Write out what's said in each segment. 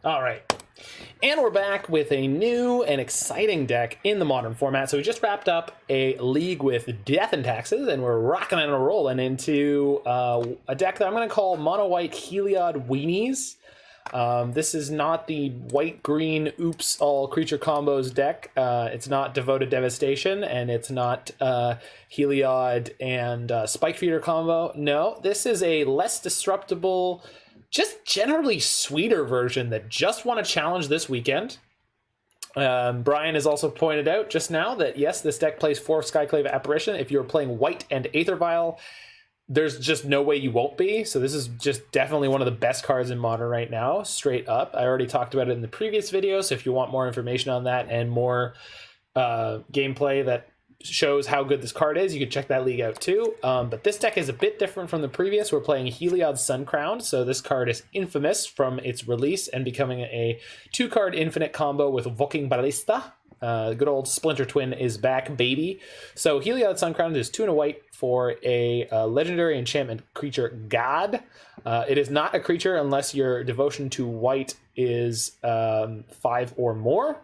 All right. And we're back with a new and exciting deck in the modern format. So we just wrapped up a league with Death and Taxes, and we're rocking and rolling into a deck that I'm going to call Mono-White Heliod Weenies. This is not the white-green oops all creature combos deck. It's not Devoted Devastation, and it's not Heliod and Spike Feeder combo. No, this is a less disruptible, just generally sweeter version that just won a challenge this weekend. Brian has also pointed out just now that yes, this deck plays 4 Skyclave Apparition. If you're playing white and Aether Vial, there's just no way you won't be. So this is just definitely one of the best cards in Modern right now, straight up. I already talked about it in the previous video, so if you want more information on that and more gameplay that shows how good this card is, you can check that league out too. But this deck is a bit different from the previous. We're playing Heliod Suncrown, so this card is infamous from its release and becoming a 2-card infinite combo with Walking Ballista. Good old Splinter Twin is back, baby. So Heliod Suncrown is 2 and a white for a legendary enchantment creature god. It is not a creature unless your devotion to white is 5 or more.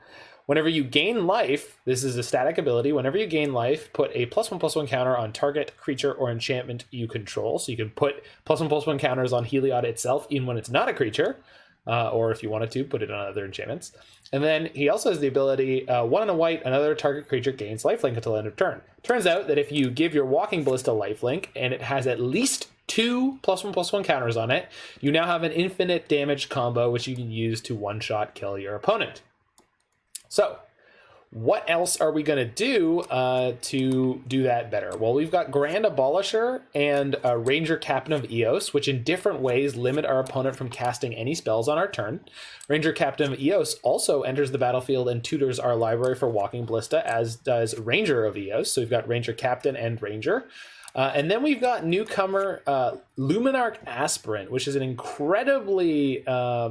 Whenever you gain life, this is a static ability. Whenever you gain life, put a +1/+1 counter on target creature or enchantment you control. So you can put +1/+1 counters on Heliod itself, even when it's not a creature. Or if you wanted to, put it on other enchantments. And then he also has the ability, 1 and a white, another target creature gains lifelink until end of turn. Turns out that if you give your Walking Ballista lifelink, and it has at least 2 +1/+1 counters on it, you now have an infinite damage combo, which you can use to one-shot kill your opponent. So, what else are we going to do to do that better? Well, we've got Grand Abolisher and Ranger-Captain of Eos, which in different ways limit our opponent from casting any spells on our turn. Ranger-Captain of Eos also enters the battlefield and tutors our library for Walking Ballista, as does Ranger of Eos. So we've got Ranger-Captain and Ranger. And then we've got newcomer Luminarch Aspirant, which is an incredibly...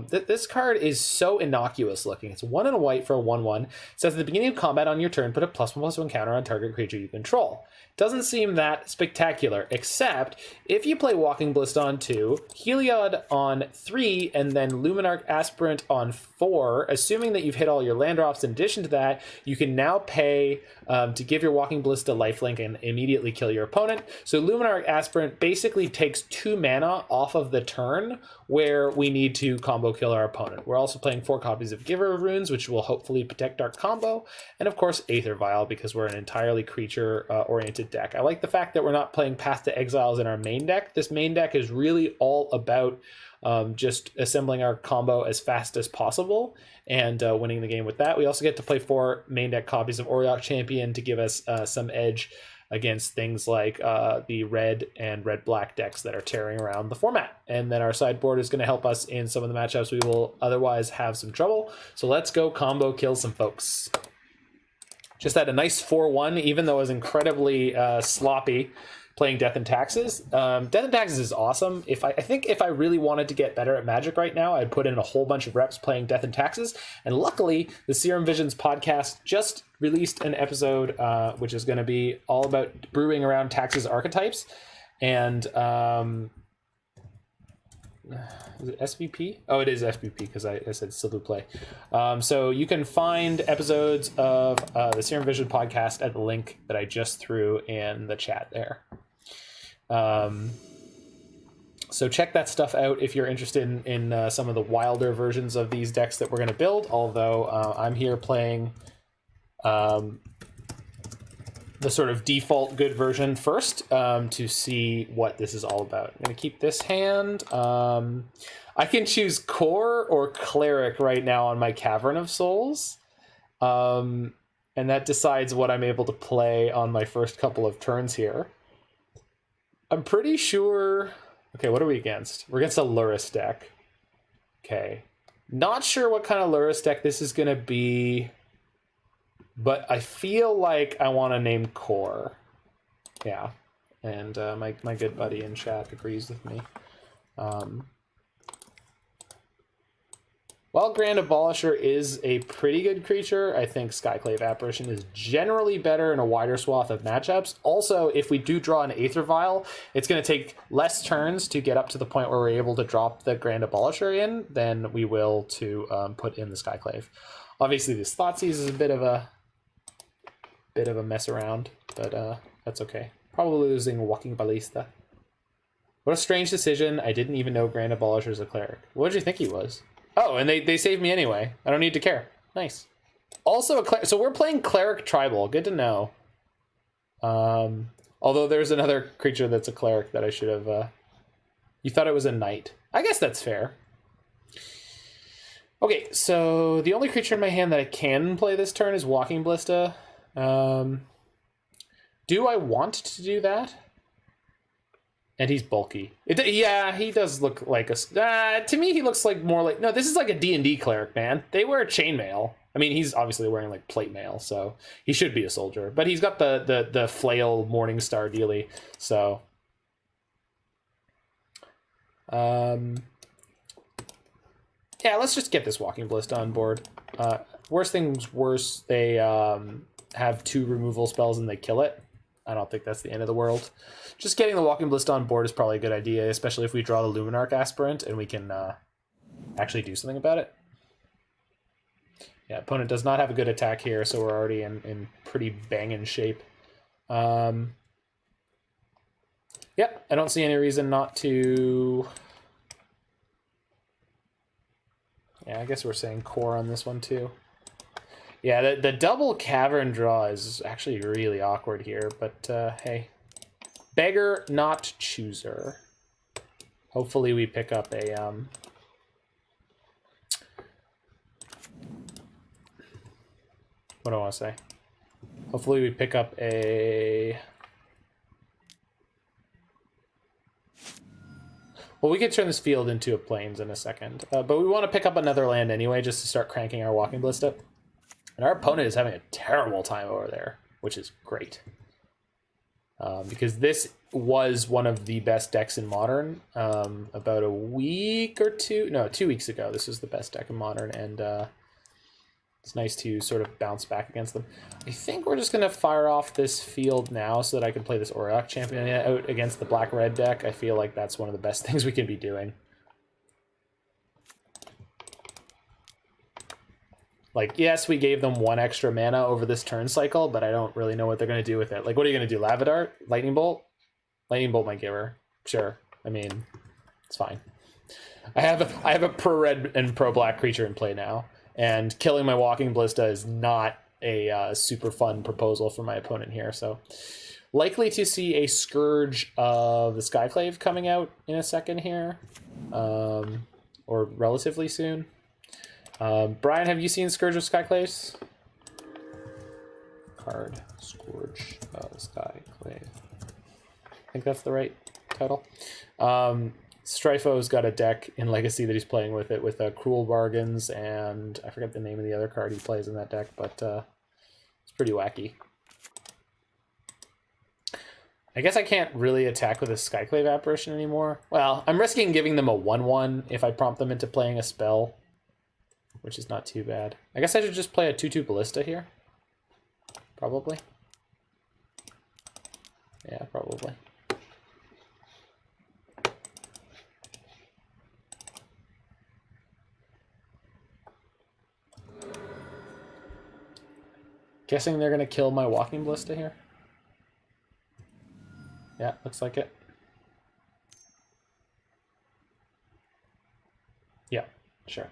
this card is so innocuous looking. It's 1 and a white for a 1/1. It says at the beginning of combat on your turn, put a +1/+1 counter on target creature you control. Doesn't seem that spectacular, except if you play Walking Ballista on 2, Heliod on 3, and then Luminarch Aspirant on 4, assuming that you've hit all your land drops. In addition to that, you can now pay to give your Walking Ballista lifelink and immediately kill your opponent. So Luminarch Aspirant basically takes 2 mana off of the turn where we need to combo kill our opponent. We're also playing 4 copies of Giver of Runes, which will hopefully protect our combo, and of course Aether Vial, because we're an entirely creature oriented deck. I like the fact that we're not playing Path to Exiles in our main deck. This main deck is really all about just assembling our combo as fast as possible and winning the game with that. We also get to play 4 main deck copies of Auriok Champion to give us some edge against things like the red and red-black decks that are tearing around the format. And then our sideboard is going to help us in some of the matchups we will otherwise have some trouble. So let's go combo kill some folks. Just had a nice 4-1, even though it was incredibly sloppy playing Death and Taxes. Death and Taxes is awesome. I think if I really wanted to get better at Magic right now, I'd put in a whole bunch of reps playing Death and Taxes. And luckily, the Serum Visions podcast just released an episode which is going to be all about brewing around Taxes archetypes. And is it SVP? Oh, it is SVP because I said still do play. So you can find episodes of the Serum Vision podcast at the link that I just threw in the chat there. So check that stuff out if you're interested in some of the wilder versions of these decks that we're going to build, although I'm here playing the sort of default good version first to see what this is all about. I'm going to keep this hand. I can choose Core or Cleric right now on my Cavern of Souls. And that decides what I'm able to play on my first couple of turns here. I'm pretty sure... Okay, what are we against? We're against a Lurrus deck. Okay. Not sure what kind of Lurrus deck this is going to be, but I feel like I want to name Core. Yeah. And my good buddy in chat agrees with me. While Grand Abolisher is a pretty good creature, I think Skyclave Apparition is generally better in a wider swath of matchups. Also, if we do draw an Aether Vial, it's going to take less turns to get up to the point where we're able to drop the Grand Abolisher in than we will to put in the Skyclave. Obviously, this Thoughtseize is a bit of a mess around, but that's okay. Probably losing Walking Ballista. What a strange decision. I didn't even know Grand Abolisher is a cleric. What did you think he was? Oh, and they saved me anyway. I don't need to care. Nice. Also, so we're playing Cleric Tribal. Good to know. Although there's another creature that's a cleric that I should have... You thought it was a knight. I guess that's fair. Okay, so the only creature in my hand that I can play this turn is Walking Ballista. Do I want to do that? And he's bulky. Yeah, he does look like a... to me, he looks like more like... No, this is like a D&D cleric, man. They wear chainmail. I mean, he's obviously wearing like plate mail, so he should be a soldier. But he's got the flail Morningstar dealy, so... Yeah, let's just get this Walking Ballista on board. Worst things worse, they have 2 removal spells and they kill it. I don't think that's the end of the world. Just getting the Walking Ballista on board is probably a good idea, especially if we draw the Luminarch Aspirant and we can actually do something about it. Yeah, opponent does not have a good attack here, so we're already in pretty banging shape. Yep, I don't see any reason not to... Yeah, I guess we're saying core on this one too. Yeah, the double cavern draw is actually really awkward here, but hey. Beggar, not chooser. Hopefully we pick up a... What do I want to say? Hopefully we pick up a... Well, we could turn this field into a plains in a second, but we want to pick up another land anyway, just to start cranking our Walking Ballista. And our opponent is having a terrible time over there, which is great. Because this was one of the best decks in Modern about a week or two... No, 2 weeks ago. This was the best deck in Modern, and it's nice to sort of bounce back against them. I think we're just going to fire off this field now so that I can play this Auriok Champion out against the black-red deck. I feel like that's one of the best things we can be doing. Like, yes, we gave them 1 extra mana over this turn cycle, but I don't really know what they're going to do with it. Like, what are you going to do? Lava Dart? Lightning Bolt? Lightning Bolt might give her. Sure. I mean, it's fine. I have a pro-red and pro-black creature in play now, and killing my Walking Ballista is not a super fun proposal for my opponent here, so... Likely to see a Scourge of the Skyclave coming out in a second here, or relatively soon. Brian, have you seen Scourge of Skyclaves? Card Scourge of Skyclave. I think that's the right title. Stryfo's got a deck in Legacy that he's playing with it with Cruel Bargains, and I forget the name of the other card he plays in that deck, but it's pretty wacky. I guess I can't really attack with a Skyclave Apparition anymore. Well, I'm risking giving them a 1/1 if I prompt them into playing a spell, which is not too bad. I guess I should just play a 2/2 Ballista here. Probably. Yeah, probably. Guessing they're going to kill my Walking Ballista here. Yeah, looks like it. Yeah, sure.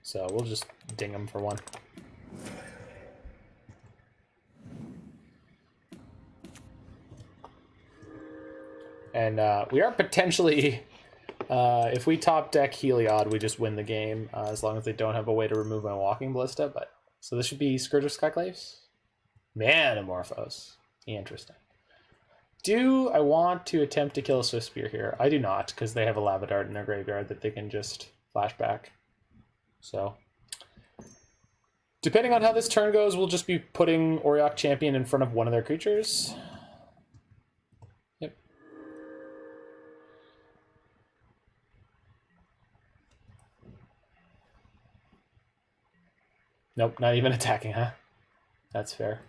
So we'll just ding them for 1. And we are potentially, if we top deck Heliod, we just win the game, as long as they don't have a way to remove my Walking Ballista. But so this should be Scourge of Skyclaves? Manamorphose. Interesting. Do I want to attempt to kill a Swift Spear here? I do not, because they have a Lava Dart in their graveyard that they can just flash back. So, depending on how this turn goes, we'll just be putting Auriok Champion in front of one of their creatures. Yep. Nope, not even attacking, huh? That's fair.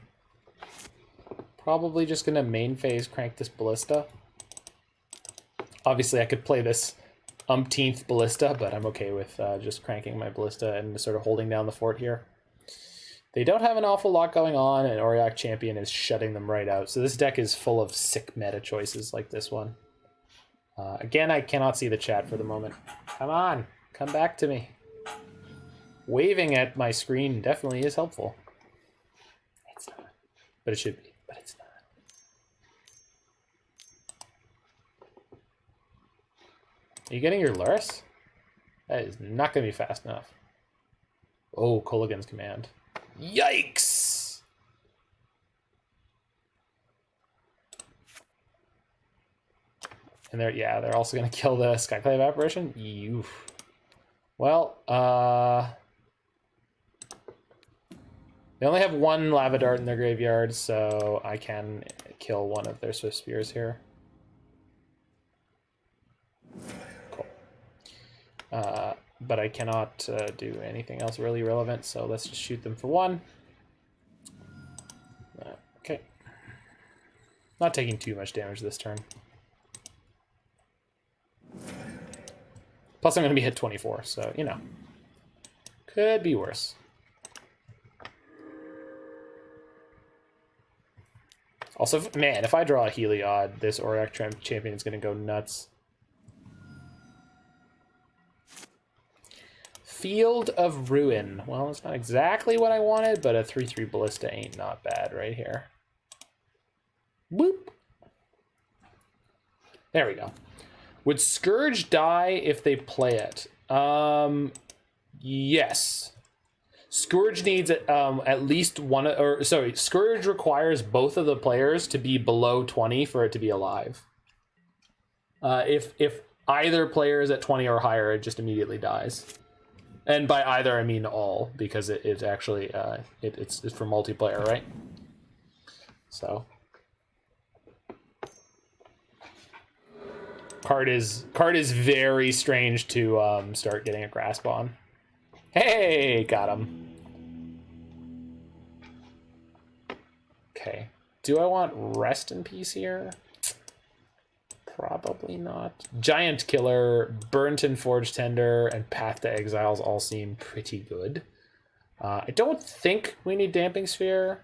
Probably just gonna main phase crank this Ballista. Obviously, I could play this umpteenth Ballista, but I'm okay with just cranking my Ballista and sort of holding down the fort here. They don't have an awful lot going on, and Auriok Champion is shutting them right out. So this deck is full of sick meta choices like this one. Again, I cannot see the chat for the moment. Come on, come back to me. Waving at my screen definitely is helpful. It's not, but it should be, but it's not. Are you getting your Luris? That is not going to be fast enough. Oh, Kolaghan's Command. Yikes! And they're also going to kill the Skyclave Apparition? Oof. Well, they only have one Lava Dart in their graveyard, so I can kill one of their Swift Spears here. Cool. But I cannot do anything else really relevant, so let's just shoot them for one. Okay. Not taking too much damage this turn. Plus I'm going to be hit 24, so, you know. Could be worse. Also, man, if I draw a Heliod, this Auriok Champion is going to go nuts. Field of Ruin. Well, it's not exactly what I wanted, but a 3/3 Ballista ain't not bad right here. Whoop. There we go. Would Scourge die if they play it? Yes. Scourge needs at least one, or sorry, Scourge requires both of the players to be below 20 for it to be alive. If either player is at 20 or higher, it just immediately dies. And by either, I mean all, because it's actually it's for multiplayer, right? So card is very strange to start getting a grasp on. Hey, got him. Okay. Do I want Rest in Peace here? Probably not. Giant Killer, Burrenton Forge-Tender, and Path to Exiles all seem pretty good. I don't think we need Damping Sphere.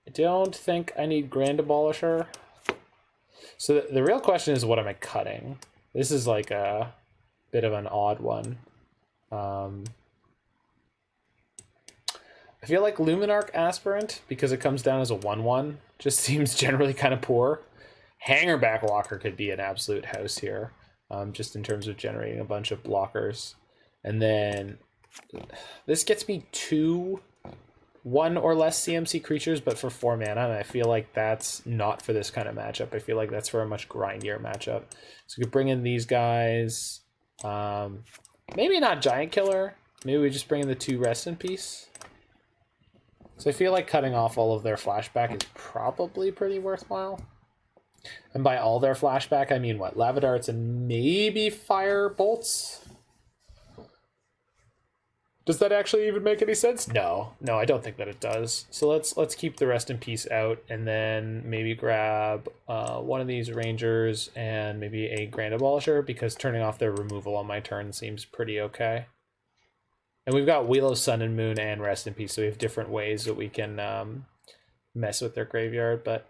I don't think I need Grand Abolisher. So the real question is, what am I cutting? This is like a bit of an odd one. I feel like Luminarch Aspirant, because it comes down as a 1/1, just seems generally kind of poor. Hangarback Walker could be an absolute house here, just in terms of generating a bunch of blockers. And then this gets me 2 1 or less CMC creatures, but for 4 mana, and I feel like that's not for this kind of matchup. I feel like that's for a much grindier matchup. So we could bring in these guys. Maybe not Giant Killer. Maybe we just bring in the 2 Rest in Peace. So I feel like cutting off all of their flashback is probably pretty worthwhile. And by all their flashback, I mean what? Lava Darts and maybe Fire Bolts? Does that actually even make any sense? No, I don't think that it does. So let's keep the Rest in Peace out, and then maybe grab one of these Rangers and maybe a Grand Abolisher, because turning off their removal on my turn seems pretty okay. And we've got Wheel of Sun and Moon and Rest in Peace, so we have different ways that we can mess with their graveyard, but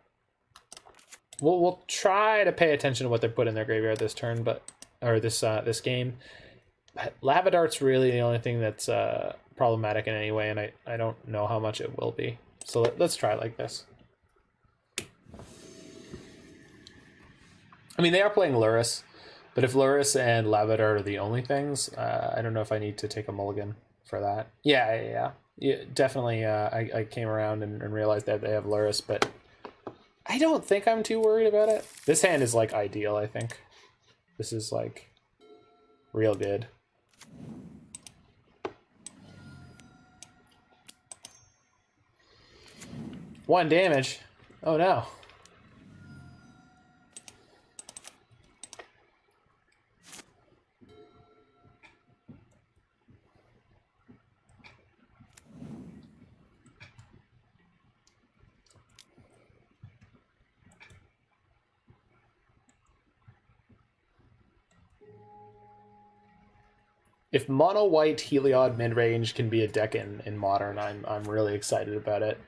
we'll try to pay attention to what they put in their graveyard this turn, or this game. Lava Dart's really the only thing that's problematic in any way, and I don't know how much it will be. So let's try it like this. I mean, they are playing Luris, but if Luris and Lava Dart are the only things, I don't know if I need to take a mulligan for that. Yeah, definitely. I came around and realized that they have Luris, but I don't think I'm too worried about it. This hand is like ideal, I think. This is like real good. One damage. Oh no. if mono white Heliod mid range can be a deck in Modern, I'm really excited about it,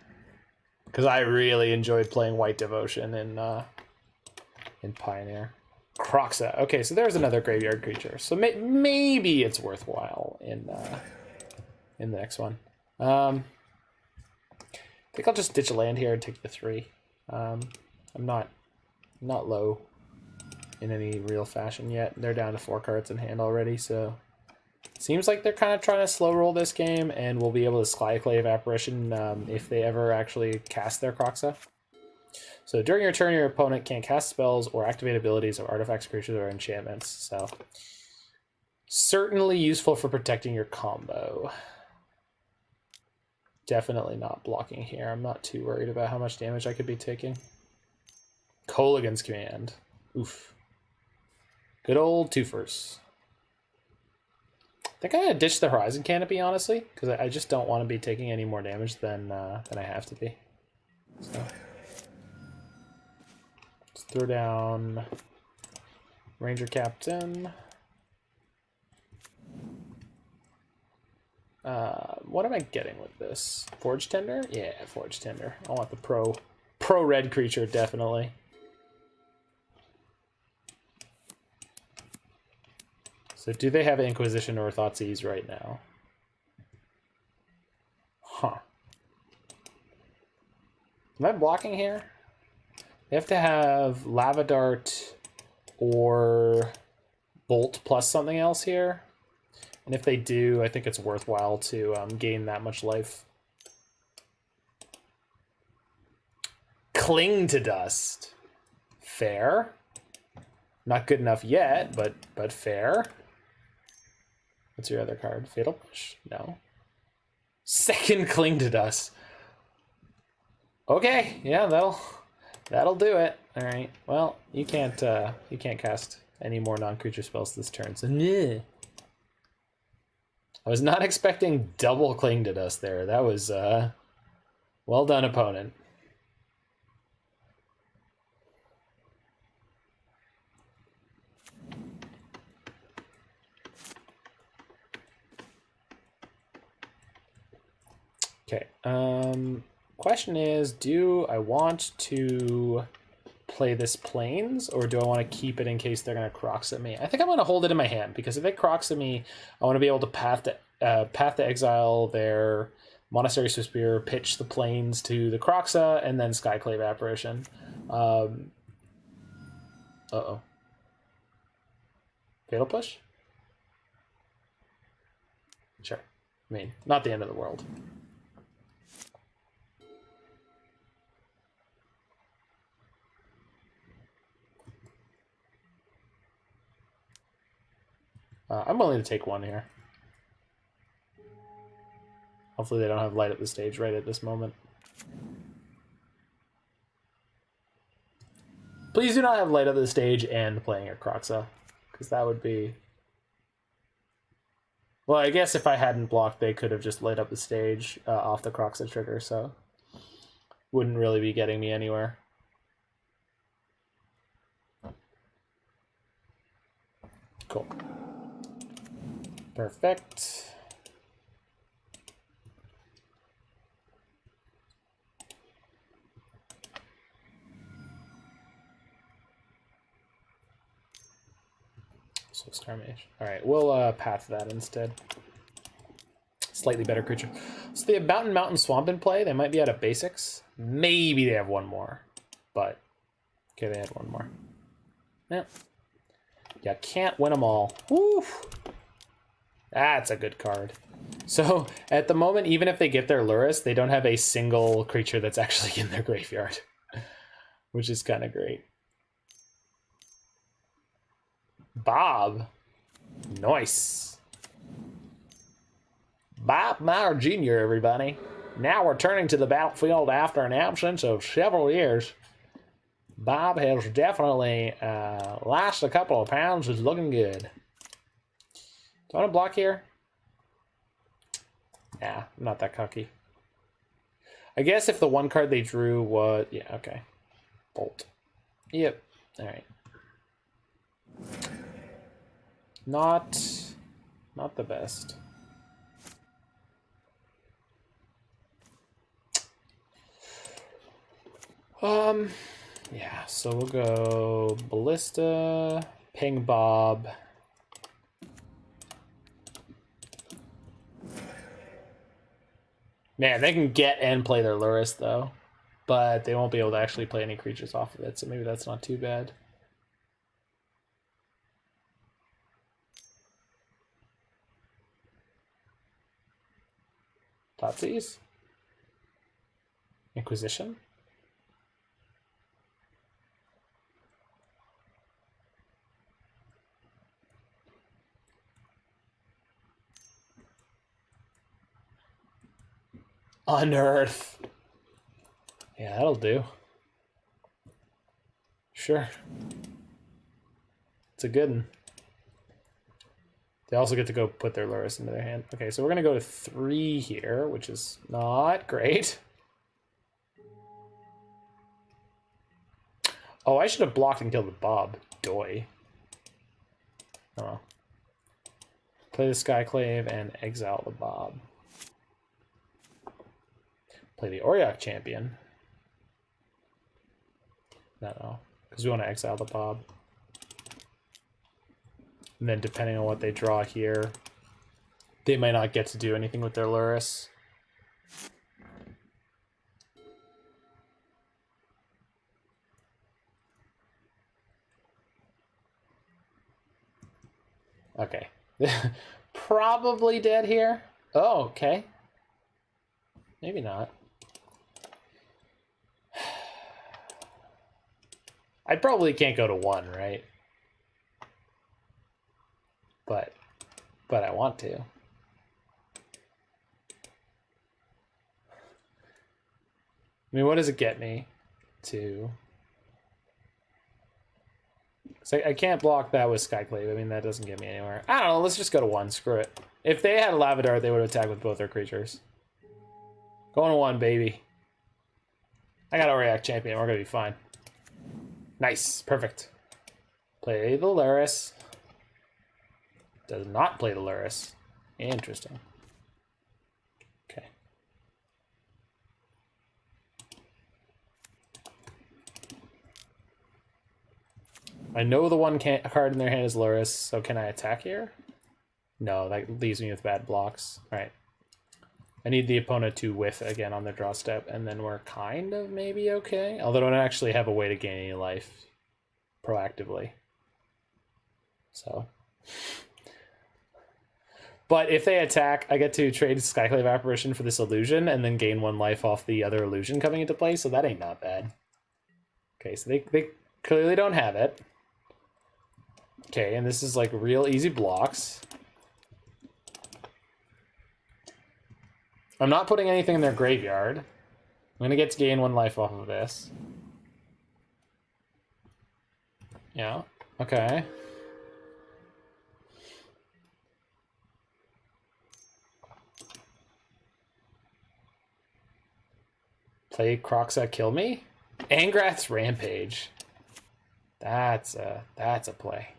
because I really enjoyed playing White Devotion in Pioneer. Croxa. Okay, so there's another graveyard creature. So maybe it's worthwhile in the next one. I think I'll just ditch a land here and take the 3. I'm not low in any real fashion yet. They're down to 4 cards in hand already, so seems like they're kind of trying to slow roll this game, and we'll be able to Skyclave Apparition if they ever actually cast their Croxa. So during your turn, your opponent can't cast spells or activate abilities of artifacts, creatures, or enchantments. So certainly useful for protecting your combo. Definitely not blocking here. I'm not too worried about how much damage I could be taking. Kolaghan's Command. Oof. Good old twofers. I think I'm going to ditch the Horizon Canopy, honestly, because I just don't want to be taking any more damage than I have to be. So let's throw down Ranger-Captain. What am I getting with this? Forge-Tender? Yeah, Forge-Tender. I want the pro red creature, definitely. So do they have Inquisition or Thoughtseize right now? Huh. Am I blocking here? They have to have Lava Dart or Bolt plus something else here. And if they do, I think it's worthwhile to gain that much life. Cling to Dust. Fair. Not good enough yet, but fair. What's your other card? Fatal Push? No. Second Cling to Dust. Okay, yeah, that'll do it. All right. Well, you can't cast any more non-creature spells this turn. So yeah. I was not expecting double Cling to Dust there. That was well done, opponent. Okay. Question is, do I want to play this Plains, or do I want to keep it in case they're going to Crox at me? I think I'm going to hold it in my hand, because if they Crox at me, I want to be able to path to exile their Monastery Spear, pitch the Plains to the Croxa, and then Skyclave Apparition. Uh-oh. Fatal Push? Sure. I mean, not the end of the world. I'm willing to take one here. Hopefully they don't have light up the stage right at this moment. Please do not have light up the stage and playing a Croxa, because that would be... Well, I guess if I hadn't blocked, they could have just lit up the stage off the Croxa trigger, so wouldn't really be getting me anywhere. Cool. Perfect. So Starmage. All right, we'll path that instead. Slightly better creature. So they have Mountain Swamp in play. They might be out of basics. Maybe they have one more, but okay, they had one more. Yeah, you can't win them all. Woo! That's a good card. So at the moment, even if they get their Lurrus, they don't have a single creature that's actually in their graveyard, which is kind of great. Bob. Nice. Bob Meyer Jr., everybody. Now returning to the battlefield after an absence of several years. Bob has definitely lost a couple of pounds. Is looking good. Do I want to block here? Nah, I'm not that cocky. I guess if the one card they drew was... Yeah, okay. Bolt. Yep. All right. Not Not the best. Yeah, so we'll go Ballista, Ping Bob. Man, they can get and play their Luris, though. But they won't be able to actually play any creatures off of it, so maybe that's not too bad. Totsies? Inquisition? Unearth. Yeah, that'll do. Sure. It's a good one. They also get to go put their Luris into their hand. Okay, so we're going to go to 3 here, which is not great. Oh, I should have blocked and killed the Bob. Doy. Oh. Play the Skyclave and exile the Bob. Play the Auriok Champion. No, because we want to exile the Bob. And then depending on what they draw here, they might not get to do anything with their Luris. Okay. Probably dead here. Oh, okay. Maybe not. I probably can't go to 1, right? But I want to. I mean, what does it get me to? So I can't block that with Skyclave. I mean, that doesn't get me anywhere. I don't know. Let's just go to 1. Screw it. If they had a Lava Dart, they would have attacked with both their creatures. Going to 1, baby. I got Auriok Champion. We're going to be fine. Nice. Perfect. Play the Luris. Does not play the Luris. Interesting. Okay. I know the one card in their hand is Luris, so can I attack here? No, that leaves me with bad blocks. Alright. I need the opponent to whiff again on their draw step, and then we're kind of maybe okay. Although I don't actually have a way to gain any life proactively. So. But if they attack, I get to trade Skyclave Apparition for this illusion and then gain 1 life off the other illusion coming into play, so that ain't not bad. Okay, so they clearly don't have it. Okay, and this is like real easy blocks. I'm not putting anything in their graveyard. I'm gonna get to gain 1 life off of this. Yeah, okay. Play Kroxa Kill Me? Angrath's Rampage. That's a play.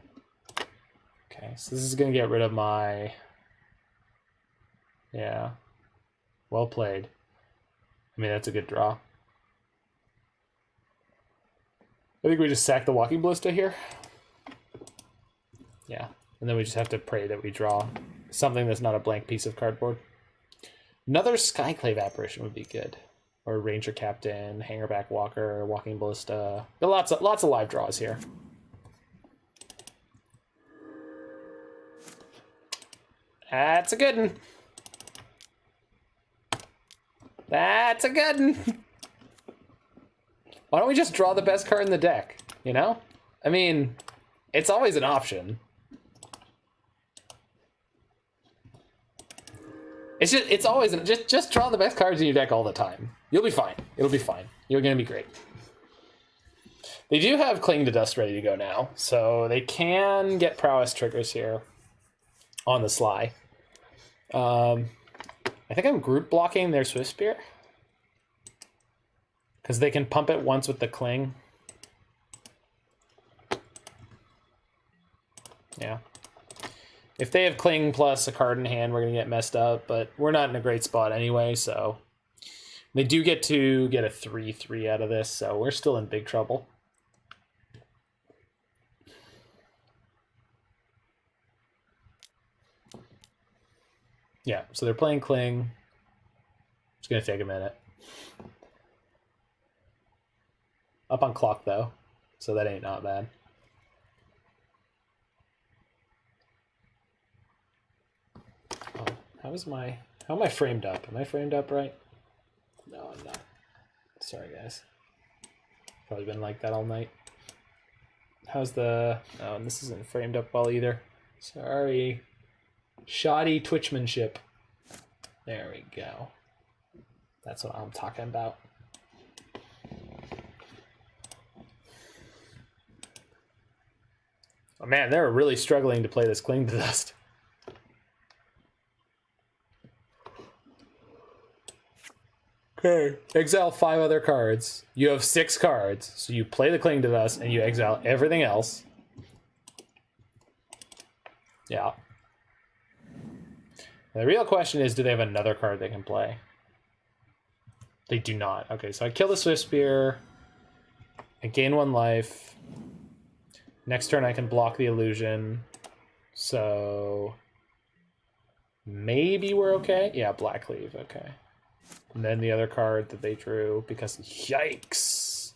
Okay, so this is gonna get rid of my... Yeah. Well played. I mean, that's a good draw. I think we just sack the Walking Ballista here. Yeah, and then we just have to pray that we draw something that's not a blank piece of cardboard. Another Skyclave Apparition would be good. Or Ranger-Captain, Hangarback Walker, Walking Ballista. Lots of live draws here. That's a good one. That's a good one. Why don't we just draw the best card in the deck, you know? I mean, it's always an option. It's always just draw the best cards in your deck all the time. You'll be fine. It'll be fine. You're gonna be great. They do have Cling to Dust ready to go now, so they can get prowess triggers here on the sly. I think I'm group blocking their Swift Spear because they can pump it once with the Cling. Yeah. If they have Cling plus a card in hand, we're going to get messed up, but we're not in a great spot anyway, so... They do get to get a 3/3 out of this, so we're still in big trouble. Yeah, so they're playing Cling. It's going to take a minute. Up on clock, though, so that ain't not bad. Oh, how am I framed up? Am I framed up right? No, I'm not. Sorry, guys. Probably been like that all night. How's the... Oh, and this isn't framed up well either. Sorry. Shoddy twitchmanship. There we go. That's what I'm talking about. Oh man, they're really struggling to play this Cling to Dust. Okay. Exile 5 other cards. You have 6 cards, so you play the Cling to Dust and you exile everything else. Yeah. The real question is, do they have another card they can play? They do not. Okay, so I kill the Swift Spear. I gain 1 life. Next turn I can block the illusion. So... maybe we're okay? Yeah, Black Cleave, okay. And then the other card that they drew, because yikes!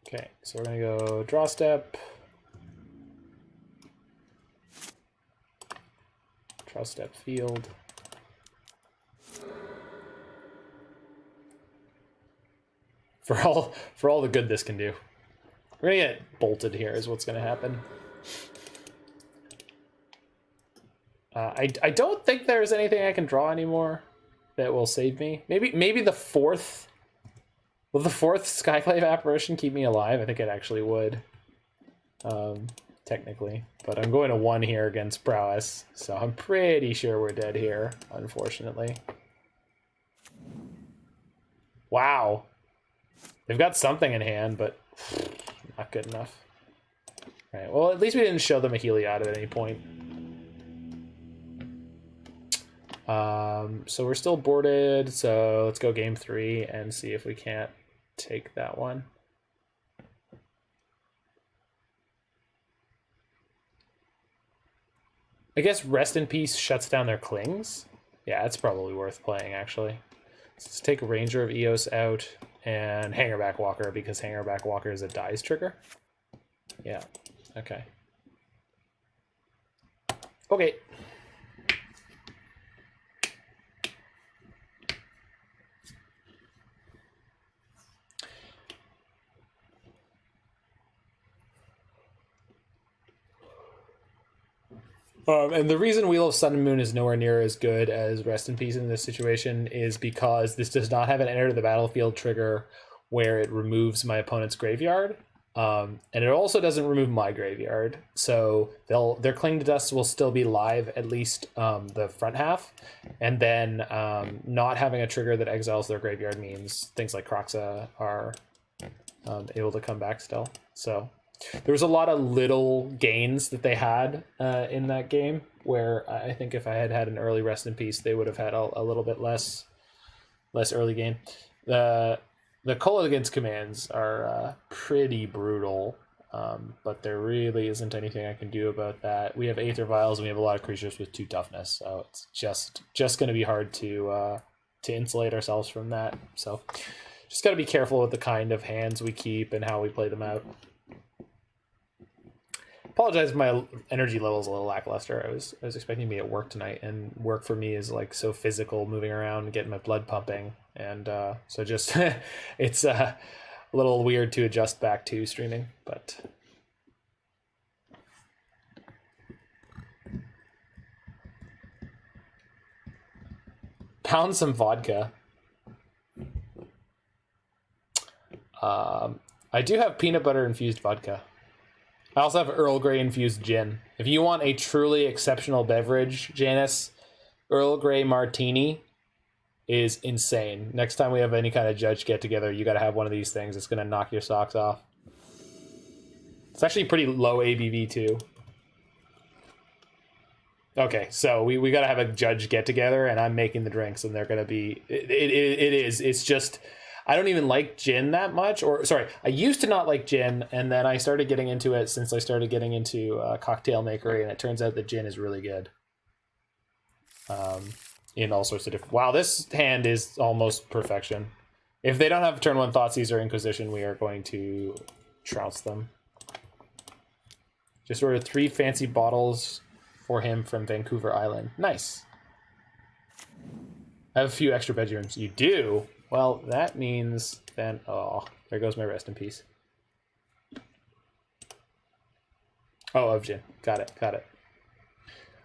Okay, so we're gonna go draw step. Draw step field. For all the good this can do. We're gonna get bolted here is what's gonna happen. I don't think there's anything I can draw anymore that will save me. Maybe the 4th... Will the 4th Skyclave Apparition keep me alive? I think it actually would. Technically. But I'm going to 1 here against Prowess, so I'm pretty sure we're dead here, unfortunately. Wow. They've got something in hand, but not good enough. Alright, well, at least we didn't show them a Heliod at any point. So we're still boarded, so let's go game 3 and see if we can't take that one. I guess Rest in Peace shuts down their Clings. Yeah, it's probably worth playing, actually. Let's take Ranger of Eos out and Hangarback Walker, because Hangarback Walker is a dies trigger. Yeah, okay. Okay. And the reason Wheel of Sun and Moon is nowhere near as good as Rest in Peace in this situation is because this does not have an Enter the Battlefield trigger where it removes my opponent's graveyard. And it also doesn't remove my graveyard. So their Cling to Dust will still be live, at least the front half. And then not having a trigger that exiles their graveyard means things like Kroxa are able to come back still. So... there was a lot of little gains that they had in that game, where I think if I had had an early Rest in Peace, they would have had a little bit less early gain. The Kolaghan's commands are pretty brutal, but there really isn't anything I can do about that. We have Aether Vials, and we have a lot of creatures with 2 toughness, so it's just going to be hard to insulate ourselves from that. So just got to be careful with the kind of hands we keep and how we play them out. Apologize if my energy level is a little lackluster. I was expecting to be at work tonight, and work for me is like so physical, moving around and getting my blood pumping, and so just it's a little weird to adjust back to streaming, but pound some vodka. I do have peanut butter infused vodka. I also have Earl Grey infused gin. If you want a truly exceptional beverage, Janice, Earl Grey martini is insane. Next time we have any kind of judge get together, you got to have one of these things. It's going to knock your socks off. It's actually pretty low ABV too. Okay, so we got to have a judge get together, and I'm making the drinks, and they're going to be. It's just. I don't even like gin that much, or sorry, I used to not like gin, and then I started getting into it since I started getting into cocktail makery, and it turns out that gin is really good. In all sorts of different. Wow, this hand is almost perfection. If they don't have turn 1 Thoughtseize or Inquisition, we are going to trounce them. Just ordered 3 fancy bottles for him from Vancouver Island. Nice. I have a few extra bedrooms. You do? Well, that means then... Oh, there goes my rest in peace. Oh, of gin. Got it, got it.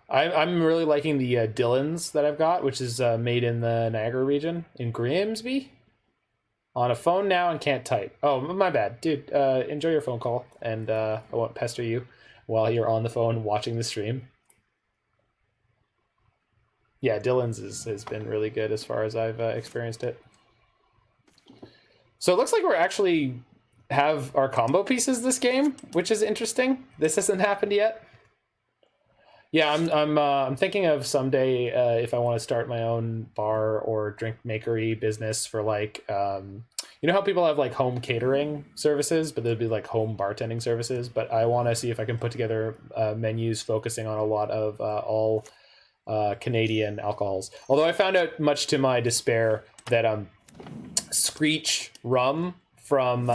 I'm really liking the Dillons that I've got, which is made in the Niagara region, in Grimsby. On a phone now and can't type. Oh, my bad. Dude, enjoy your phone call, and I won't pester you while you're on the phone watching the stream. Yeah, Dillons has been really good as far as I've experienced it. So it looks like we're actually have our combo pieces this game, which is interesting. This hasn't happened yet. Yeah, I'm thinking of someday if I want to start my own bar or drink makery business for like you know how people have like home catering services, but there'd be like home bartending services. But I want to see if I can put together menus focusing on a lot of all Canadian alcohols. Although I found out, much to my despair, that Screech rum from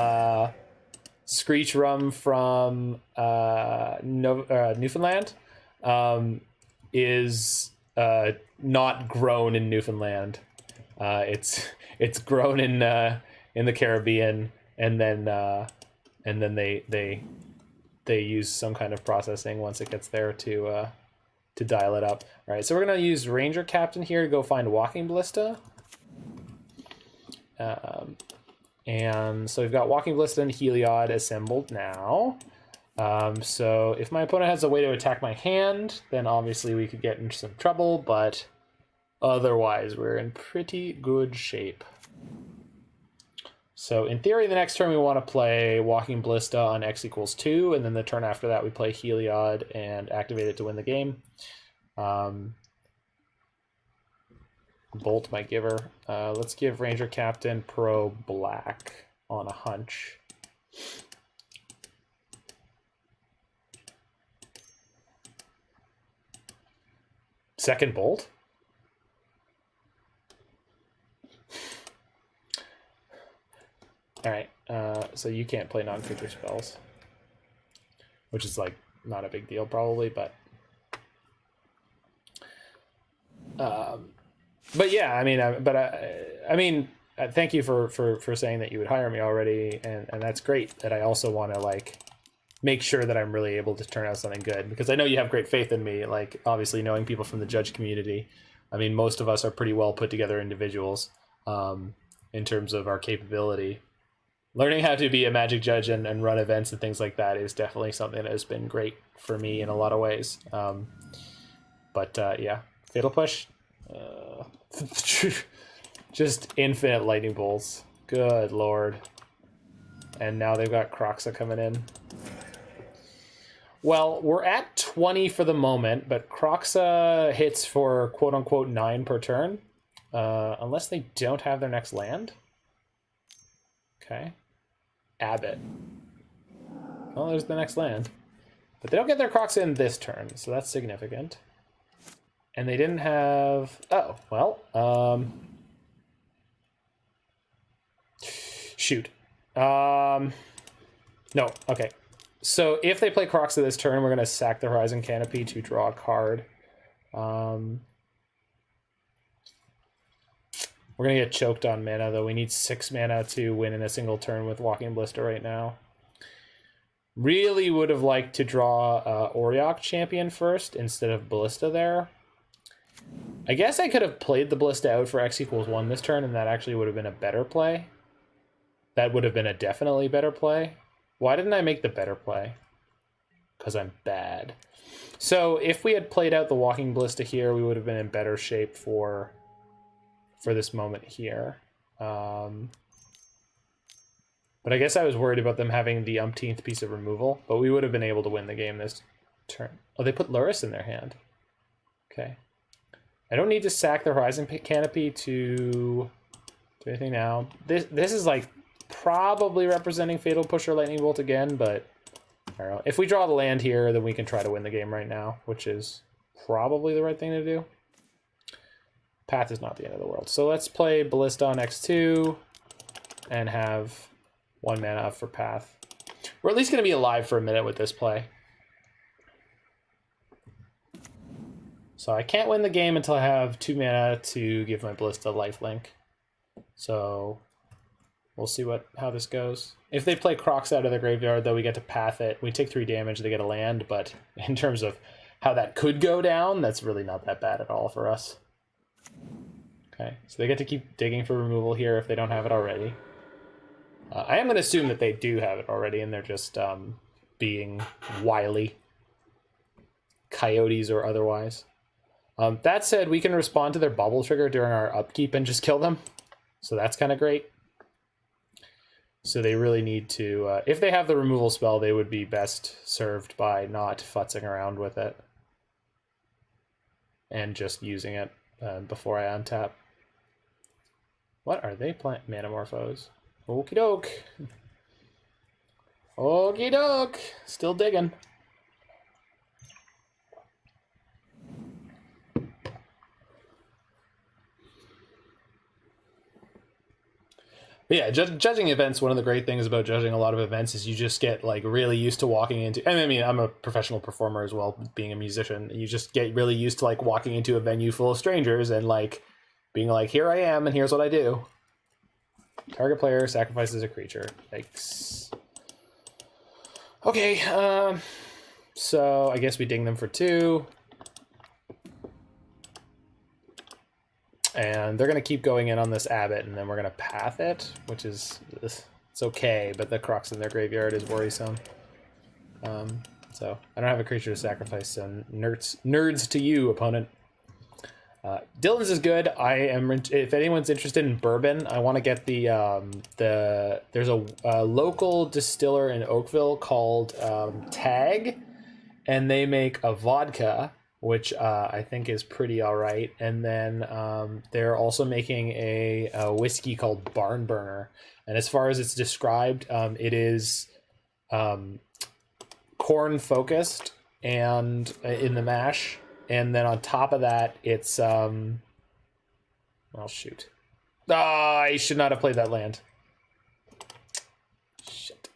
Newfoundland is not grown in Newfoundland. It's grown in the Caribbean, and then they use some kind of processing once it gets there to dial it up. All right, so we're gonna use Ranger-Captain here to go find Walking Ballista. And so we've got Walking Ballista and Heliod assembled now. So if my opponent has a way to attack my hand, then obviously we could get into some trouble, but otherwise we're in pretty good shape. So in theory, the next turn we want to play Walking Ballista on X=2, and then the turn after that we play Heliod and activate it to win the game. Bolt my giver. Let's give Ranger-Captain Pro Black on a hunch. Second Bolt? Alright, so you can't play non-creature spells. Which is, like, not a big deal, probably, but... But yeah, I mean, thank you for saying that you would hire me already, and that's great. That I also want to like make sure that I'm really able to turn out something good, because I know you have great faith in me. Like, obviously, knowing people from the judge community, I mean, most of us are pretty well put together individuals in terms of our capability. Learning how to be a Magic judge and run events and things like that is definitely something that has been great for me in a lot of ways. Yeah, Fatal Push. Just infinite lightning bolts. Good lord. And now they've got Kroxa coming in. Well, we're at 20 for the moment, but Kroxa hits for quote-unquote 9 per turn. Unless they don't have their next land. Okay. Abbott. Well, there's the next land. But they don't get their Kroxa in this turn, so that's significant. And they didn't have... Oh, well. Shoot. No, okay. So if they play Kroxa this turn, we're going to sack the Horizon Canopy to draw a card. We're going to get choked on mana, though. We need 6 mana to win in a single turn with Walking Ballista right now. Really would have liked to draw Auriok Champion first instead of Ballista there. I guess I could have played the Ballista out for X=1 this turn, and that actually would have been a better play. That would have been a definitely better play. Why didn't I make the better play? Because I'm bad. So if we had played out the Walking Ballista here, we would have been in better shape for this moment here. But I guess I was worried about them having the umpteenth piece of removal, but we would have been able to win the game this turn. Oh, they put Lurrus in their hand. Okay. I don't need to sack the Horizon Canopy to do anything now. This is like probably representing Fatal Push or Lightning Bolt again, but I don't know. If we draw the land here, then we can try to win the game right now, which is probably the right thing to do. Path is not the end of the world. So let's play Ballista on X2 and have 1 mana up for Path. We're at least going to be alive for a minute with this play. So I can't win the game until I have 2 mana to give my Ballista lifelink. So we'll see how this goes. If they play Crocs out of the graveyard, though, we get to Path it. We take 3 damage, they get a land, but in terms of how that could go down, that's really not that bad at all for us. Okay, so they get to keep digging for removal here if they don't have it already. I am going to assume that they do have it already, and they're just being wily. Coyotes or otherwise. That said, we can respond to their bubble trigger during our upkeep and just kill them. So that's kind of great. So they really need to... if they have the removal spell, they would be best served by not futzing around with it. And just using it before I untap. What are they playing? Manamorphose. Okie doke. Okie doke. Still digging. But yeah, judging events, one of the great things about judging a lot of events is you just get like really used to walking into, and I mean, I'm a professional performer as well, being a musician. You just get really used to like walking into a venue full of strangers and like being like, here I am and here's what I do. Target player sacrifices a creature. Yikes. Okay, so I guess we ding them for 2. And they're going to keep going in on this Abbot, and then we're going to Path it, which is, it's okay, but the Crocs in their graveyard is worrisome. So I don't have a creature to sacrifice, so nerds to you, opponent. Dylan's is good. If anyone's interested in bourbon, I want to get there's a local distiller in Oakville called Tag, and they make a vodka, which I think is pretty all right. And then they're also making a whiskey called Barn Burner. And as far as it's described, it is corn focused and in the mash. And then on top of that, it's oh shoot. I should not have played that land. Shit.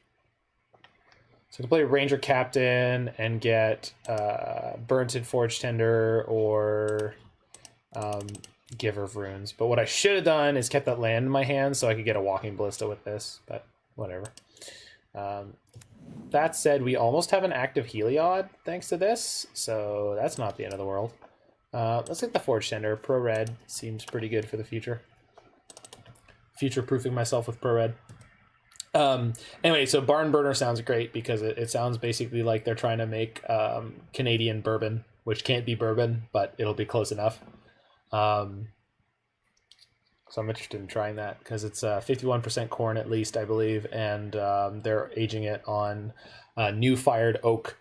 So I can play Ranger-Captain and get Burrenton Forge-Tender or Giver of Runes. But what I should have done is kept that land in my hand so I could get a Walking Ballista with this, but whatever. That said, we almost have an active Heliod thanks to this, so that's not the end of the world. Let's get the Forge-Tender. Pro-Red seems pretty good for the future. Future-proofing myself with Pro-Red. Anyway, so Barn Burner sounds great because it sounds basically like they're trying to make Canadian bourbon, which can't be bourbon, but it'll be close enough. So I'm interested in trying that because it's 51% corn at least, I believe, and they're aging it on new fired oak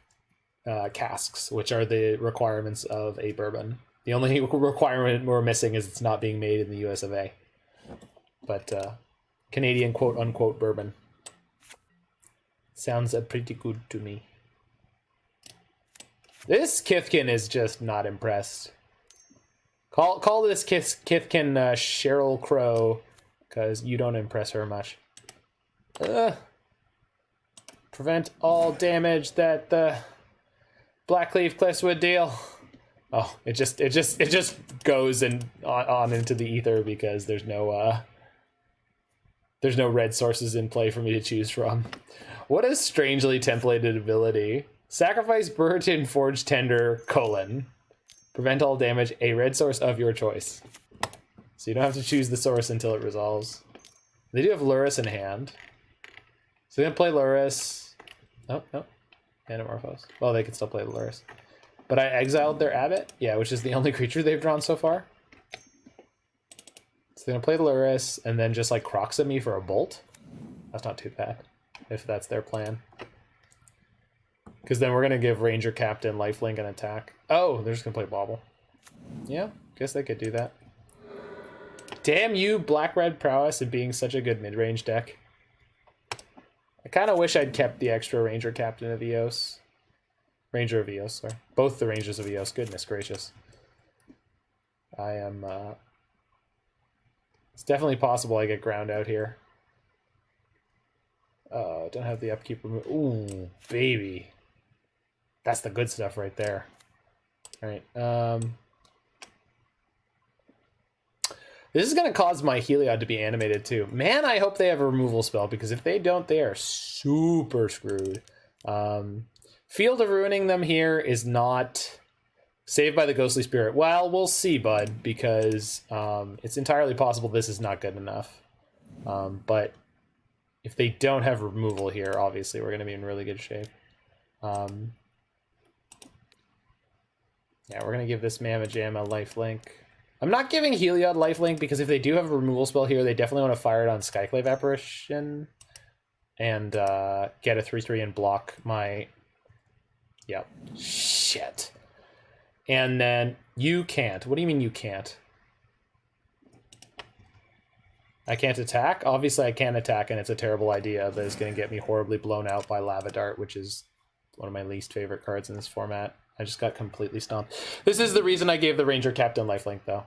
casks, which are the requirements of a bourbon. The only requirement we're missing is it's not being made in the US of A. But Canadian quote-unquote bourbon. Sounds pretty good to me. This Kithkin is just not impressed. Call this Kithkin Cheryl Crow, because you don't impress her much. Prevent all damage that the Blackleaf Cliffs would deal. Oh, it just goes on into the ether because there's no red sources in play for me to choose from. What a strangely templated ability. Sacrifice Burrenton Forge-Tender, prevent all damage, a red source of your choice. So you don't have to choose the source until it resolves. They do have Lurrus in hand. So they're going to play Lurrus. Oh, no. Manamorphose. Well, they can still play Lurrus. But I exiled their Abbot. Yeah, which is the only creature they've drawn so far. So they're going to play Lurrus and then just like Croxa me for a Bolt. That's not too bad, if that's their plan. Because then we're going to give Ranger-Captain lifelink and attack. Oh, they're just going to play Bauble. Yeah, guess they could do that. Damn you, Black-Red Prowess, and being such a good mid-range deck. I kind of wish I'd kept the extra Ranger-Captain of Eos. Ranger of Eos, sorry. Both the Rangers of Eos, goodness gracious. I am, it's definitely possible I get ground out here. Don't have the upkeep remove. Ooh, baby. That's the good stuff right there. Alright, this is going to cause my Heliod to be animated too. Man, I hope they have a removal spell, because if they don't, they are super screwed. Field of Ruining them here is not saved by the Ghostly Spirit. Well, we'll see, bud, because it's entirely possible this is not good enough. But if they don't have removal here, obviously we're going to be in really good shape. Yeah, we're going to give this Mamma Jamma lifelink. I'm not giving Heliod lifelink because if they do have a removal spell here, they definitely want to fire it on Skyclave Apparition and get a 3/3 and block my... Yep. Shit. And then you can't. What do you mean you can't? I can't attack? Obviously I can't attack, and it's a terrible idea that is going to get me horribly blown out by Lava Dart, which is one of my least favorite cards in this format. I just got completely stomped. This is the reason I gave the Ranger Captain lifelink, though.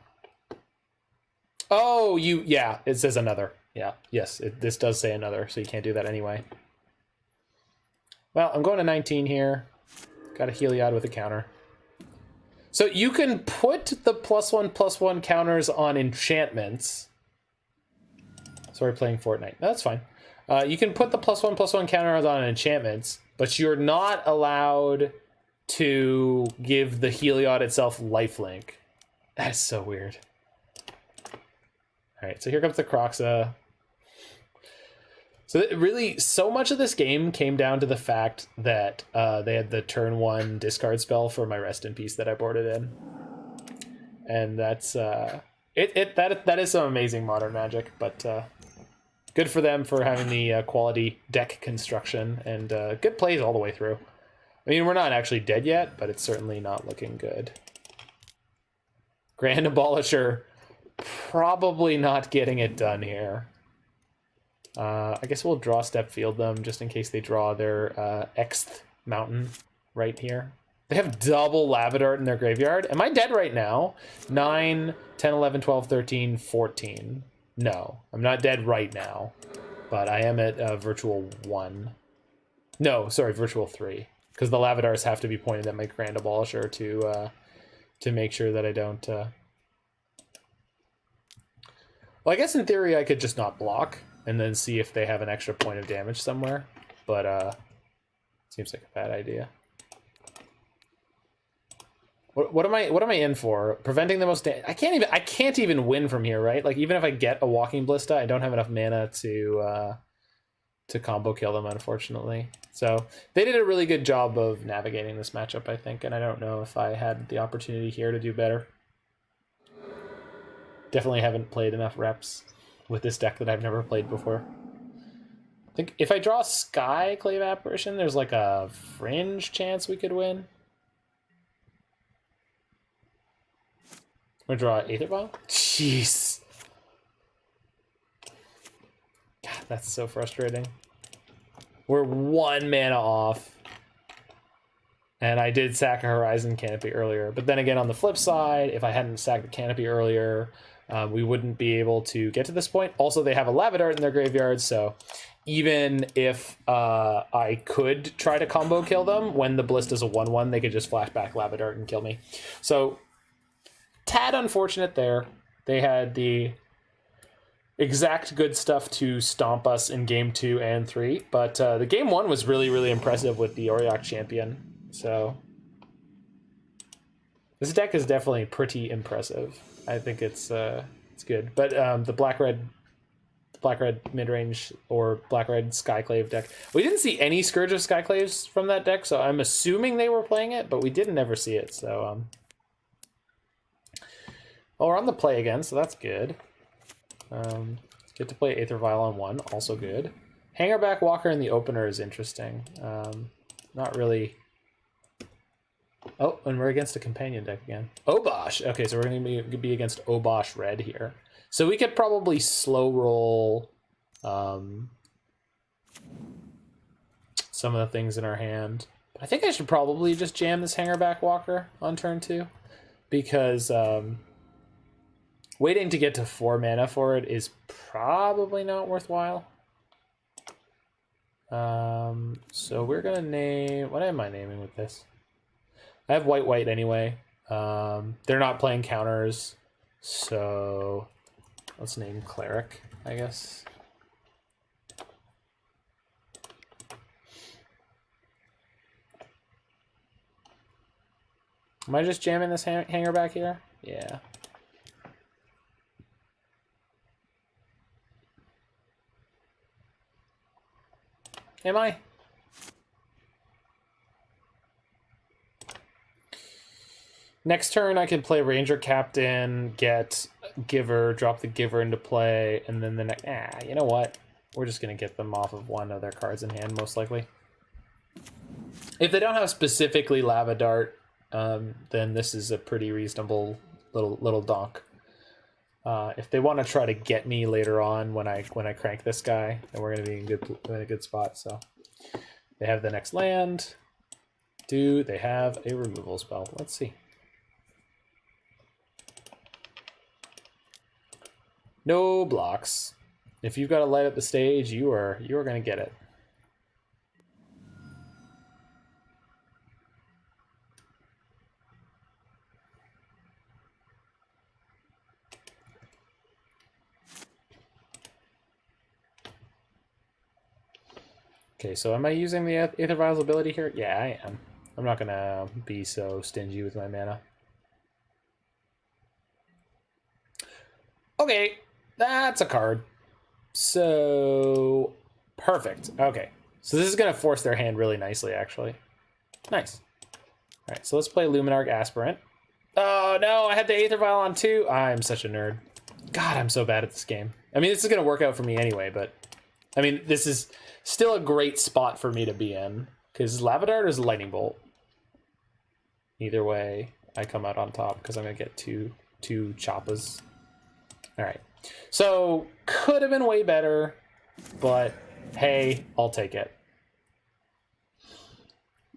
Oh, yeah, it says another. Yeah, yes, this does say another, so you can't do that anyway. Well, I'm going to 19 here. Got a Heliod with a counter. So you can put the +1/+1 counters on enchantments. Sorry, playing Fortnite. No, that's fine. You can put the +1/+1 counters on enchantments, but you're not allowed to give the Heliod itself lifelink. That's so weird. All right, so here comes the Croxa. So really, so much of this game came down to the fact that they had the turn 1 discard spell for my Rest in Peace that I boarded in, and that's that is some amazing Modern Magic. But good for them for having the quality deck construction and good plays all the way through. I mean, we're not actually dead yet, but it's certainly not looking good. Grand Abolisher probably not getting it done here. I guess we'll draw step field them just in case they draw their Xth mountain right here. They have double Lava Dart in their graveyard. Am I dead right now? 9, 10, 11, 12, 13, 14. No, I'm not dead right now, but I am at virtual 1. No, sorry, virtual 3. Because the Lava Darts have to be pointed at my Grand Abolisher to make sure that I don't... Well, I guess in theory I could just not block and then see if they have an extra point of damage somewhere, but seems like a bad idea. What am I in for? Preventing the most damage. I can't even win from here, right? Like, even if I get a Walking Ballista, I don't have enough mana to combo kill them, unfortunately. So they did a really good job of navigating this matchup, I think, and I don't know if I had the opportunity here to do better. Definitely haven't played enough reps with this deck that I've never played before. I think if I draw Skyclave Apparition, there's like a fringe chance we could win. I'm gonna draw Aether Vial. Jeez. God, that's so frustrating. We're 1 mana off. And I did sack a Horizon Canopy earlier. But then again, on the flip side, if I hadn't sacked the Canopy earlier, we wouldn't be able to get to this point. Also, they have a Lava Dart in their graveyard, so even if I could try to combo kill them, when the Ballista's a 1/1, they could just flash back Lava Dart and kill me. So, tad unfortunate there. They had the exact good stuff to stomp us in game 2 and 3, but the game 1 was really, really impressive with the Auriok Champion. So this deck is definitely pretty impressive. I think it's good, but the black-red mid-range or black-red Skyclave deck, we didn't see any Scourge of Skyclaves from that deck, so I'm assuming they were playing it, but we didn't ever see it. So well, we're on the play again, so that's good. Get to play Aether Vial on 1, also good. Hangarback Walker in the opener is interesting. Not really Oh, and we're against a companion deck again. Obosh. Okay, so we're going to be against Obosh red here. So we could probably slow roll some of the things in our hand. I think I should probably just jam this Hangarback Walker on turn 2, because waiting to get to 4 mana for it is probably not worthwhile. So we're gonna name, what am I naming with this? I have white anyway. They're not playing counters, so let's name Cleric, I guess. Am I just jamming this hanger back here? Yeah. Am I? Next turn I can play Ranger-Captain, get Giver, drop the Giver into play, and then the next... you know what? We're just going to get them off of one of their cards in hand, most likely. If they don't have specifically Lava Dart, then this is a pretty reasonable little donk. If they want to try to get me later on when I crank this guy, then we're going to be in a good spot. So they have the next land. Do they have a removal spell? Let's see. No blocks. If you've got to light up the stage, you are going to get it. Okay, so am I using the Aether Vial's ability here? Yeah, I am. I'm not going to be so stingy with my mana. Okay, that's a card. So, perfect. Okay, so this is going to force their hand really nicely, actually. Nice. All right, so let's play Luminarch Aspirant. Oh, no, I had the Aether Vial on too. I'm such a nerd. God, I'm so bad at this game. I mean, this is going to work out for me anyway, but... I mean, this is still a great spot for me to be in, because Lava Dart is Lightning Bolt. Either way, I come out on top, because I'm going to get two Choppas. All right. So, could have been way better, but hey, I'll take it.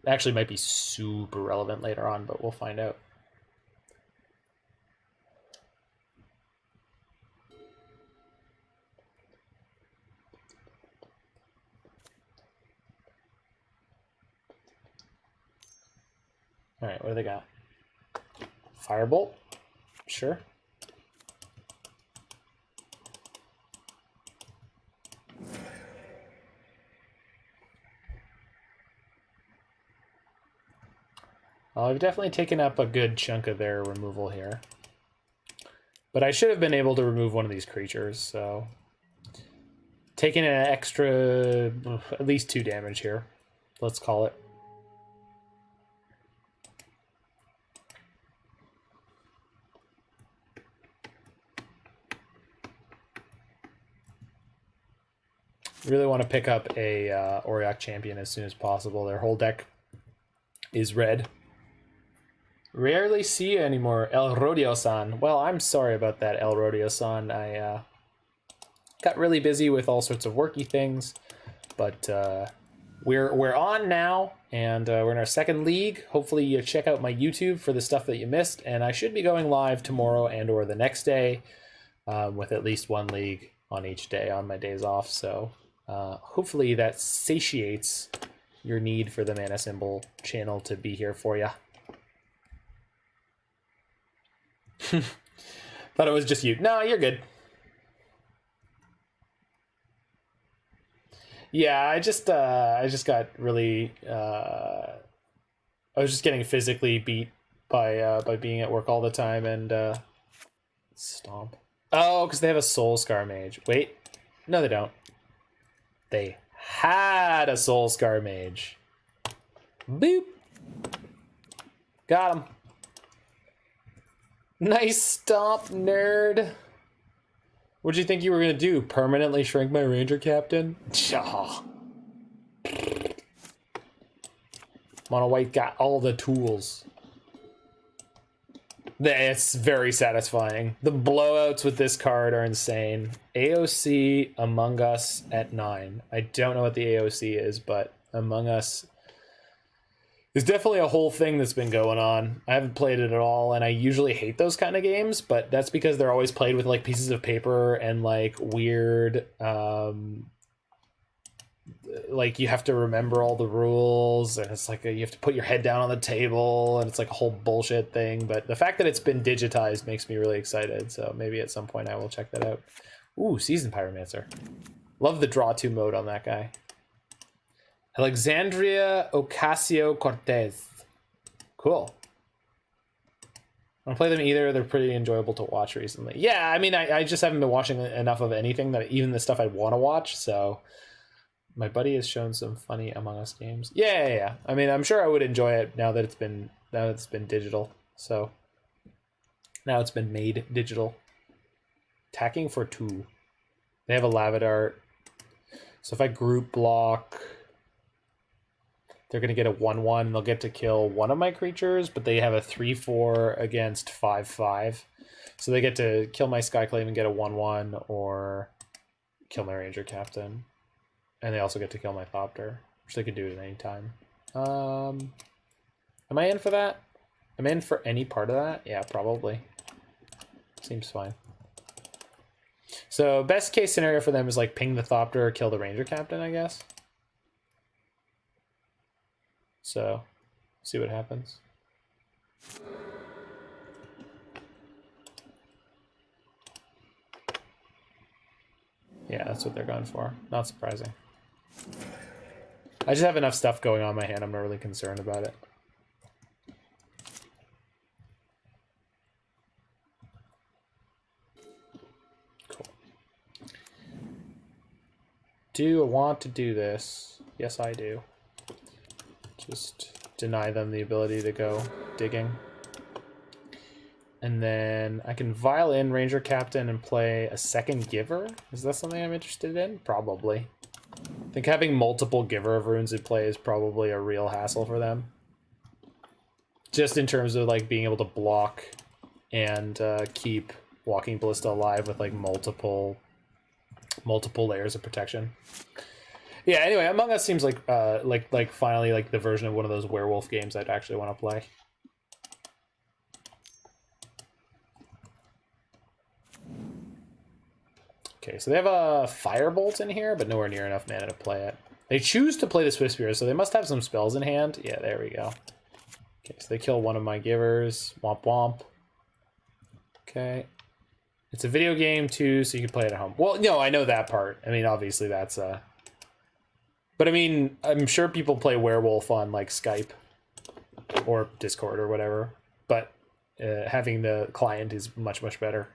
Actually might be super relevant later on, but we'll find out. All right, what do they got? Firebolt? Sure. Well, I've definitely taken up a good chunk of their removal here. But I should have been able to remove one of these creatures, so... Taking an extra... at least 2 damage here. Let's call it. Really want to pick up a Auriok Champion as soon as possible. Their whole deck is red. Rarely see you anymore, El Rodeo-san. Well, I'm sorry about that, El Rodeo-san. I got really busy with all sorts of worky things, but we're on now, and we're in our second league. Hopefully you check out my YouTube for the stuff that you missed, and I should be going live tomorrow and or the next day with at least one league on each day on my days off, so... hopefully that satiates your need for the Mana Symbol channel to be here for you. Thought it was just you. No, you're good. Yeah, I just got really I was just getting physically beat by being at work all the time and stomp. Oh, because they have a Soul Scar Mage. Wait, no, they don't. They had a Soul Scar Mage. Boop. Got him. Nice stomp, nerd. What'd you think you were going to do? Permanently shrink my Ranger-Captain? Chaw. Mono White got all the tools. It's very satisfying. The blowouts with this card are insane. AOC Among Us at 9. I don't know what the AOC is, but Among Us is definitely a whole thing that's been going on. I haven't played it at all, and I usually hate those kind of games, but that's because they're always played with like pieces of paper and like weird like you have to remember all the rules, and it's like you have to put your head down on the table, and it's like a whole bullshit thing. But the fact that it's been digitized makes me really excited, so maybe at some point I will check that out. Ooh, Seasoned Pyromancer. Love the draw 2 mode on that guy. Alexandria Ocasio-Cortez. Cool. I don't play them either. They're pretty enjoyable to watch recently. Yeah, I mean, I just haven't been watching enough of anything, that even the stuff I want to watch, so... My buddy has shown some funny Among Us games. Yeah. I mean, I'm sure I would enjoy it now that it's been digital. So now it's been made digital. Attacking for 2. They have a Lava Dart. So if I group block, they're gonna get a 1/1 and they'll get to kill one of my creatures, but they have a 3/4 against 5/5. So they get to kill my Skyclave and get a 1/1, or kill my Ranger-Captain. And they also get to kill my Thopter, which they could do at any time. Am I in for that? Am I in for any part of that? Yeah, probably. Seems fine. So best case scenario for them is like ping the Thopter or kill the Ranger-Captain, I guess. So, see what happens. Yeah, that's what they're going for. Not surprising. I just have enough stuff going on in my hand, I'm not really concerned about it. Cool. Do I want to do this? Yes, I do. Just deny them the ability to go digging. And then I can Vial in Ranger-Captain and play a second Giver. Is that something I'm interested in? Probably. I think having multiple Giver of Runes in play is probably a real hassle for them. Just in terms of like being able to block and keep Walking Ballista alive with like multiple layers of protection. Yeah, anyway, Among Us seems like finally like the version of one of those werewolf games I'd actually want to play. Okay, so they have a Firebolt in here, but nowhere near enough mana to play it. They choose to play the Swift Spear, so they must have some spells in hand. Yeah, there we go. Okay, so they kill one of my Givers. Womp womp. Okay. It's a video game, too, so you can play it at home. Well, no, I know that part. I mean, obviously that's... But, I mean, I'm sure people play Werewolf on, like, Skype or Discord or whatever. But having the client is much, much better.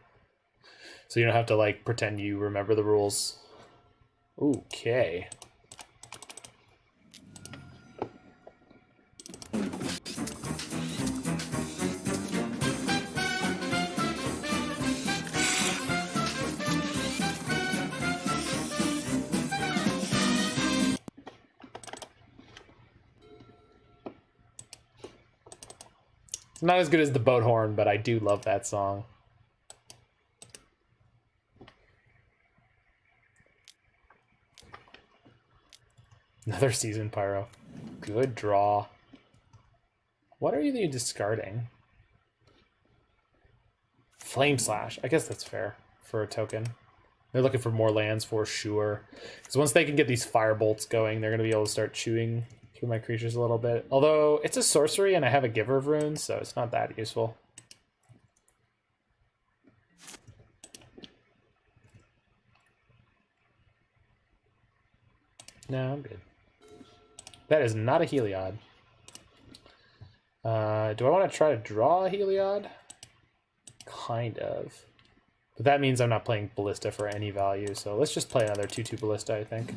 So you don't have to, like, pretend you remember the rules. Okay. It's not as good as the Boat Horn, but I do love that song. Another Seasoned Pyro. Good draw. What are you discarding? Flame Slash. I guess that's fair for a token. They're looking for more lands for sure. Because once they can get these Firebolts going, they're going to be able to start chewing through my creatures a little bit. Although it's a sorcery and I have a Giver of Runes, so it's not that useful. No, I'm good. That is not a Heliod. Do I want to try to draw a Heliod? Kind of. But that means I'm not playing Ballista for any value, so let's just play another 2/2 Ballista, I think.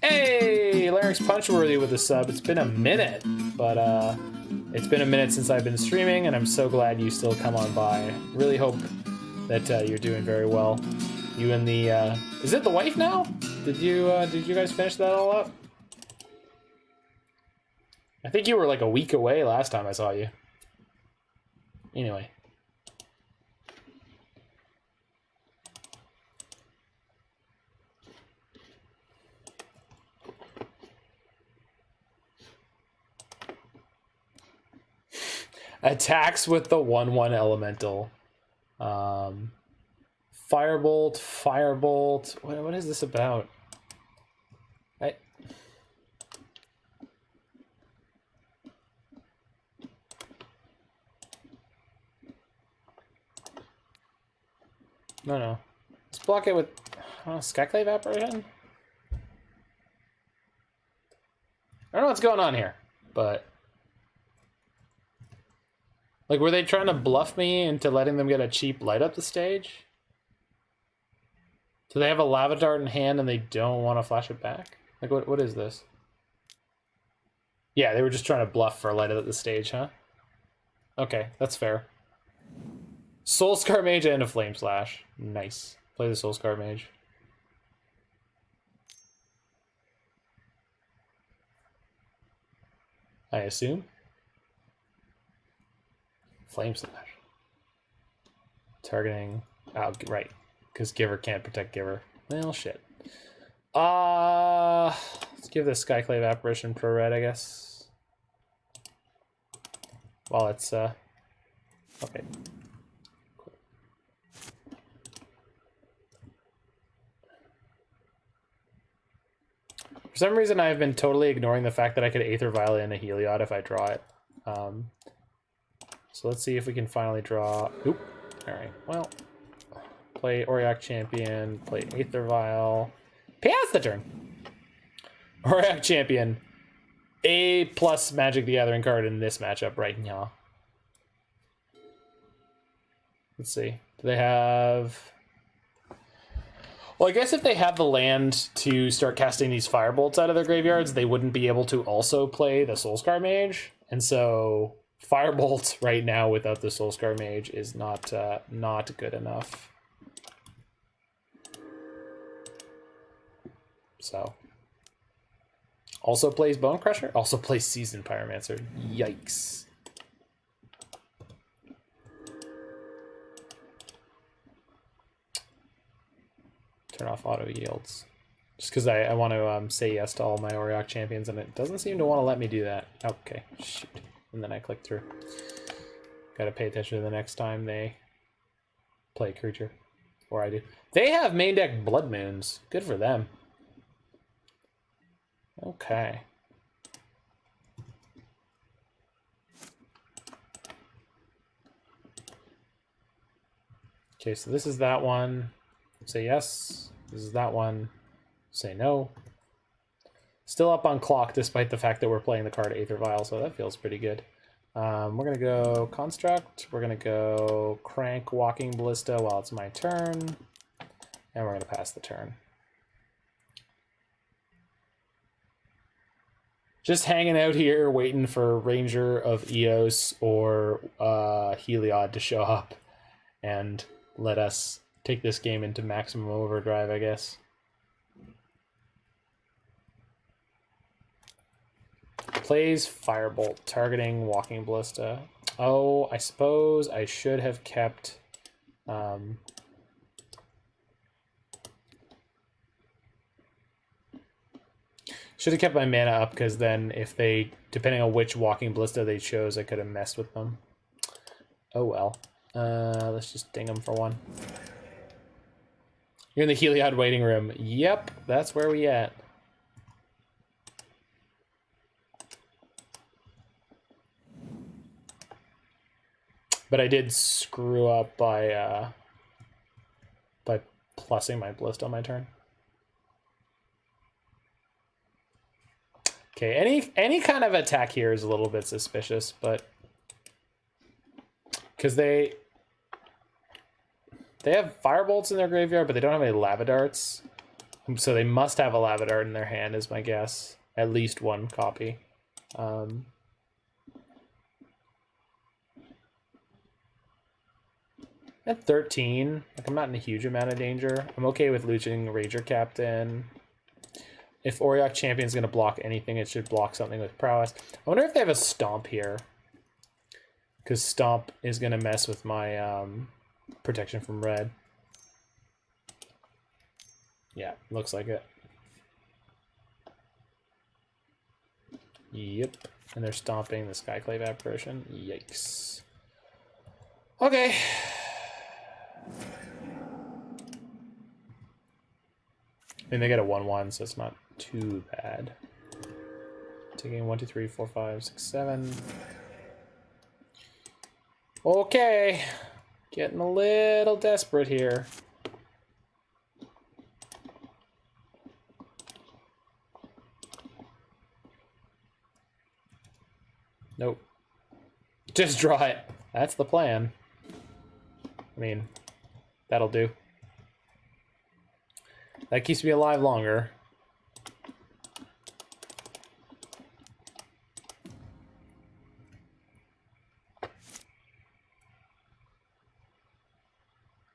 Hey! Larynx Punchworthy with a sub. It's been a minute, but it's been a minute since I've been streaming, and I'm so glad you still come on by. Really hope that you're doing very well. You and the... is it the wife now? Did you guys finish that all up? I think you were like a week away last time I saw you. Anyway. Attacks with the 1/1 elemental. Firebolt, Firebolt. What is this about? No. Let's block it with Skyclave Apparition? I don't know what's going on here, but... Like, were they trying to bluff me into letting them get a cheap light up the stage? Do they have a Lava Dart in hand and they don't want to flash it back? Like, what is this? Yeah, they were just trying to bluff for a light up the stage, huh? Okay, that's fair. Soulscar Mage and a Flame Slash. Nice. Play the Soulscar Mage. I assume. Flame Slash. Targeting. Oh, right. Because Giver can't protect Giver. Well, shit. Let's give this Skyclave Apparition Pro Red, I guess. While it's, okay. For some reason, I've been totally ignoring the fact that I could Aether Vial in a Heliod if I draw it. So let's see if we can finally draw... Oop. Alright, well... Play Auriok Champion, play Aether Vial. Pass the turn! Auriok Champion. A+ Magic the Gathering card in this matchup right now. Let's see. Do they have... Well, I guess if they have the land to start casting these Firebolts out of their graveyards, they wouldn't be able to also play the Soulscar Mage. And so Firebolt right now without the Soulscar Mage is not good enough. So also plays Bone Crusher, also plays Seasoned Pyromancer. Yikes. Turn off auto yields. Just because I want to say yes to all my Auriok champions, and it doesn't seem to want to let me do that. Okay, shoot. And then I click through. Gotta pay attention to the next time they play a creature. Or I do. They have main deck Blood Moons. Good for them. Okay. Okay, so this is that one. Say yes. This is that one. Say no. Still up on clock despite the fact that we're playing the card Aether Vial, so that feels pretty good. We're going to go Construct. We're going to go Crank Walking Ballista while it's my turn. And we're going to pass the turn. Just hanging out here waiting for Ranger of Eos or Heliod to show up and let us take this game into maximum overdrive, I guess. Plays Firebolt, targeting Walking Ballista. Oh, I suppose I should have kept... should have kept my mana up, because then if they, depending on which Walking Ballista they chose, I could have messed with them. Oh well. Let's just ding them for one. You're in the Heliod waiting room. Yep, that's where we at. But I did screw up by plussing my Ballista on my turn. Okay, any kind of attack here is a little bit suspicious, but because they have Firebolts in their graveyard, but they don't have any Lava Darts, so they must have a Lava Dart in their hand, is my guess. At least one copy. At 13, like, I'm not in a huge amount of danger. I'm okay with losing Ranger-Captain. If Auriok Champion's going to block anything, it should block something with Prowess. I wonder if they have a Stomp here. because Stomp is going to mess with my protection from red. Yeah, looks like it. Yep. And they're stomping the Skyclave Apparition. Yikes. Okay. I mean, they get a 1/1, so it's not too bad. Taking 1, 2, 3, 4, 5, 6, 7. Okay. Getting a little desperate here. Nope. Just draw it. That's the plan. I mean, that'll do. That keeps me alive longer.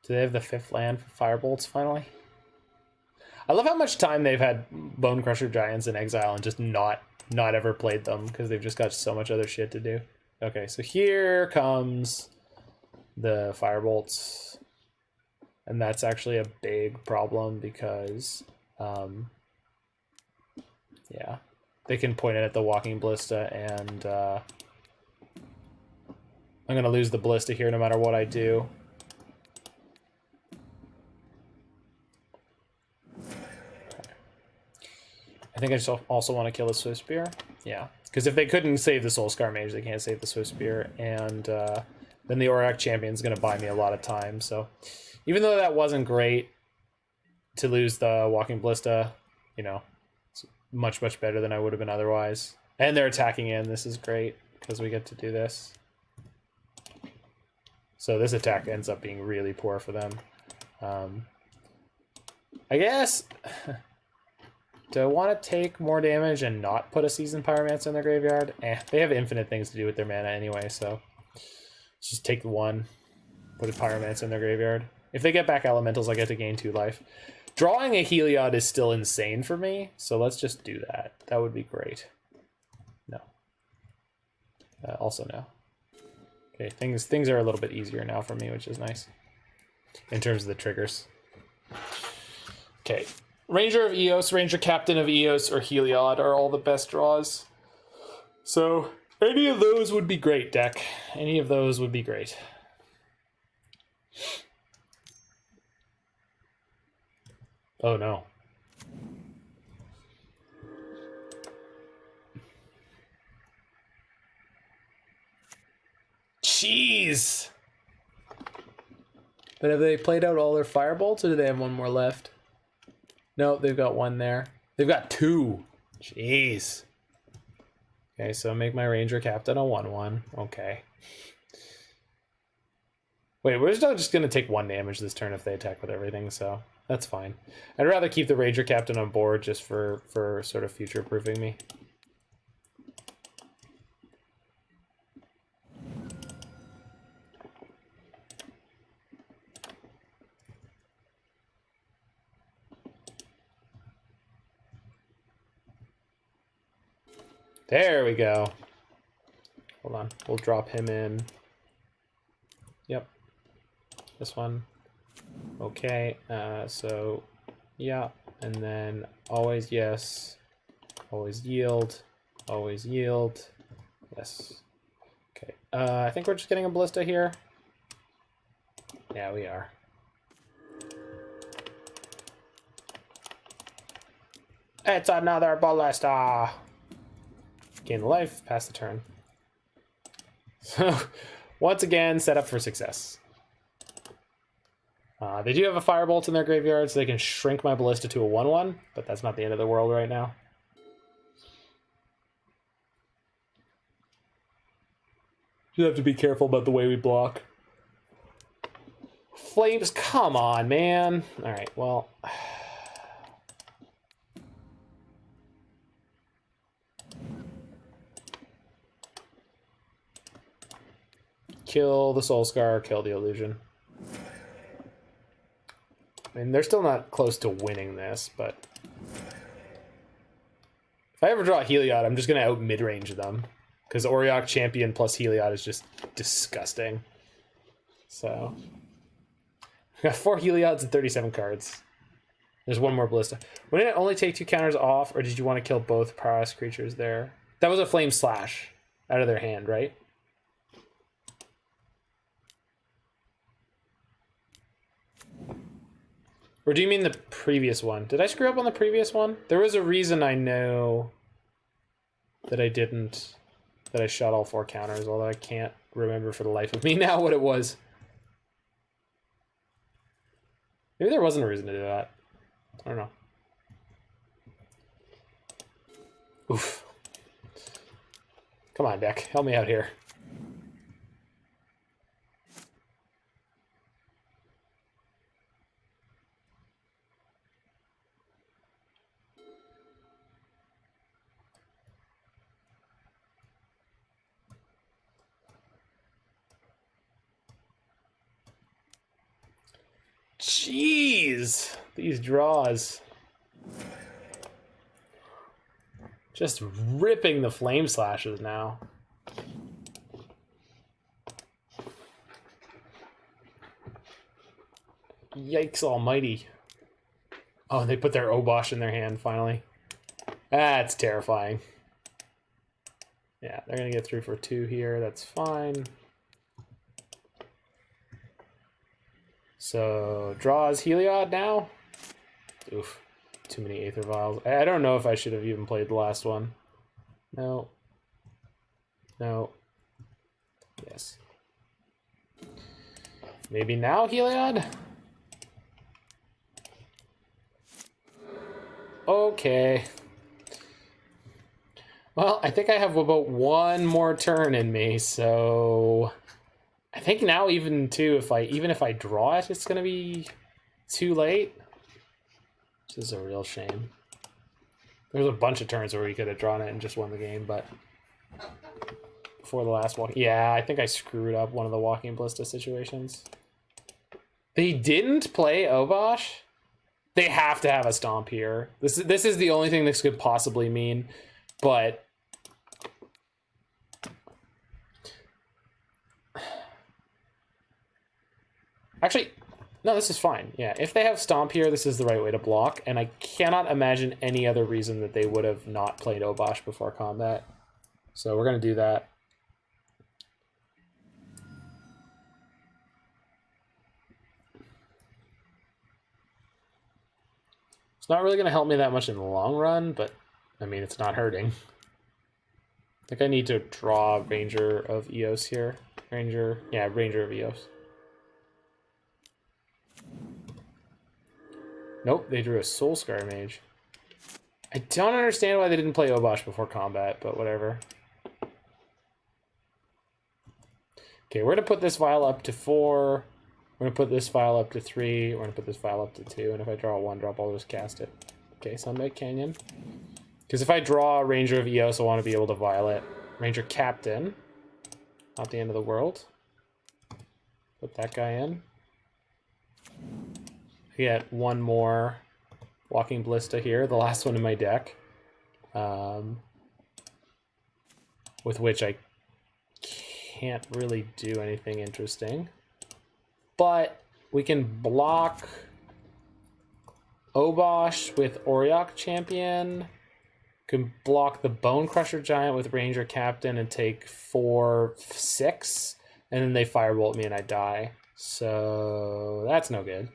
Do they have the 5th land for Firebolts finally? I love how much time they've had Bone Crusher Giants in Exile and just not ever played them because they've just got so much other shit to do. Okay, so here comes the Firebolts. And that's actually a big problem because, yeah, they can point it at the Walking Ballista, and I'm going to lose the Ballista here no matter what I do. I think I just also want to kill the Swift Spear. Yeah, because if they couldn't save the Soulscar Mage, they can't save the Swift Spear, and then the Auriok Champion is going to buy me a lot of time, so... Even though that wasn't great to lose the Walking Ballista, you know, it's much, much better than I would have been otherwise. And they're attacking in. This is great because we get to do this. So this attack ends up being really poor for them. I guess... Do I want to take more damage and not put a Seasoned Pyromancer in their graveyard? They have infinite things to do with their mana anyway, so... Let's just take the 1, put a Pyromancer in their graveyard. If they get back Elementals, I get to gain 2 life. Drawing a Heliod is still insane for me, so let's just do that. That would be great. No. Also no. Okay, things are a little bit easier now for me, which is nice. In terms of the triggers. Okay. Ranger of Eos, Ranger-Captain of Eos, or Heliod are all the best draws. So, any of those would be great, deck. Any of those would be great. Oh no. Jeez! But have they played out all their Firebolts, or do they have one more left? No, they've got 1 there. They've got 2! Jeez. Okay, so make my Ranger Captain a 1/1. Okay. Wait, we're just gonna take 1 damage this turn if they attack with everything, so... That's fine. I'd rather keep the Ranger Captain on board just for sort of future-proofing me. There we go. Hold on. We'll drop him in. Yep. This one. Okay, so, yeah, and then always yes, always yield, yes. Okay, I think we're just getting a Ballista here. Yeah, we are. It's another Ballista! Gain the life, pass the turn. So, once again, set up for success. They do have a Firebolt in their graveyard, so they can shrink my Ballista to a 1/1, but that's not the end of the world right now. You have to be careful about the way we block. Flames, come on, man. Alright, well... Kill the Soulscar, kill the Illusion. I mean, they're still not close to winning this, but... If I ever draw a Heliod, I'm just going to out mid-range them. because Auriok Champion plus Heliod is just disgusting. So we got 4 Heliods and 37 cards. There's one more Ballista. Wouldn't it only take 2 counters off, or did you want to kill both Prowess creatures there? That was a Flame Slash out of their hand, right? Or do you mean the previous one? Did I screw up on the previous one? There was a reason I know that I didn't, that I shot all 4 counters, although I can't remember for the life of me now what it was. Maybe there wasn't a reason to do that. I don't know. Oof. Come on, deck. Help me out here. Jeez, these draws. Just ripping the Flame Slashes now. Yikes almighty. Oh, they put their Obosh in their hand finally. That's terrifying. Yeah, they're gonna get through for 2 here, that's fine. So, draws Heliod now. Oof, too many Aether Vials. I don't know if I should have even played the last one. No. No. Yes. Maybe now, Heliod? Okay. Well, I think I have about 1 more turn in me, so I think now even if I draw it, it's gonna be too late. This is a real shame. There's a bunch of turns where we could have drawn it and just won the game, but before the last walk, yeah, I think I screwed up one of the Walking Ballista situations. They didn't play Obosh. They have to have a stomp here. This is the only thing this could possibly mean, but actually, no, this is fine. Yeah, if they have Stomp here, this is the right way to block, and I cannot imagine any other reason that they would have not played Obosh before combat. So we're going to do that. It's not really going to help me that much in the long run, but, I mean, it's not hurting. I think I need to draw Ranger of Eos here. Ranger of Eos. Nope, they drew a Soulscar Mage. I don't understand why they didn't play Obosh before combat, but whatever. Okay, we're going to put this vial up to 4. We're going to put this vial up to 3. We're going to put this vial up to 2. And if I draw a 1-drop, I'll just cast it. Okay, Sunbaked Canyon. Because if I draw a Ranger of Eos, I want to be able to vial it. Ranger-Captain. Not the end of the world. Put that guy in. I get 1 more Walking Ballista here, the last one in my deck. With which I can't really do anything interesting. But we can block Obosh with Auriok Champion. Can block the Bone Crusher Giant with Ranger-Captain and take 4/6. And then they firebolt me and I die. So that's no good.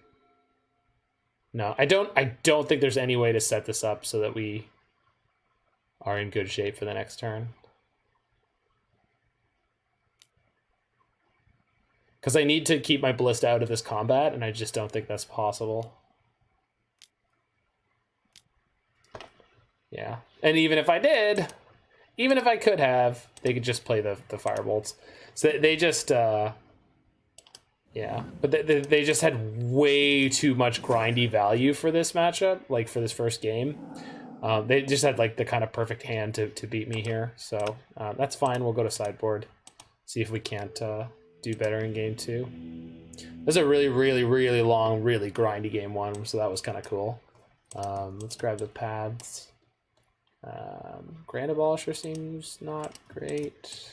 No, I don't think there's any way to set this up so that we are in good shape for the next turn. Because I need to keep my Ballista out of this combat, and I just don't think that's possible. Yeah, and even if I did, even if I could have, they could just play the Firebolts. So they just, yeah, but they just had way too much grindy value for this matchup, like for this first game. They just had like the kind of perfect hand to beat me here, so that's fine. We'll go to sideboard, see if we can't do better in game 2. This is a really, really, really long, really grindy game 1, so that was kind of cool. Let's grab the pads. Grand Abolisher seems not great.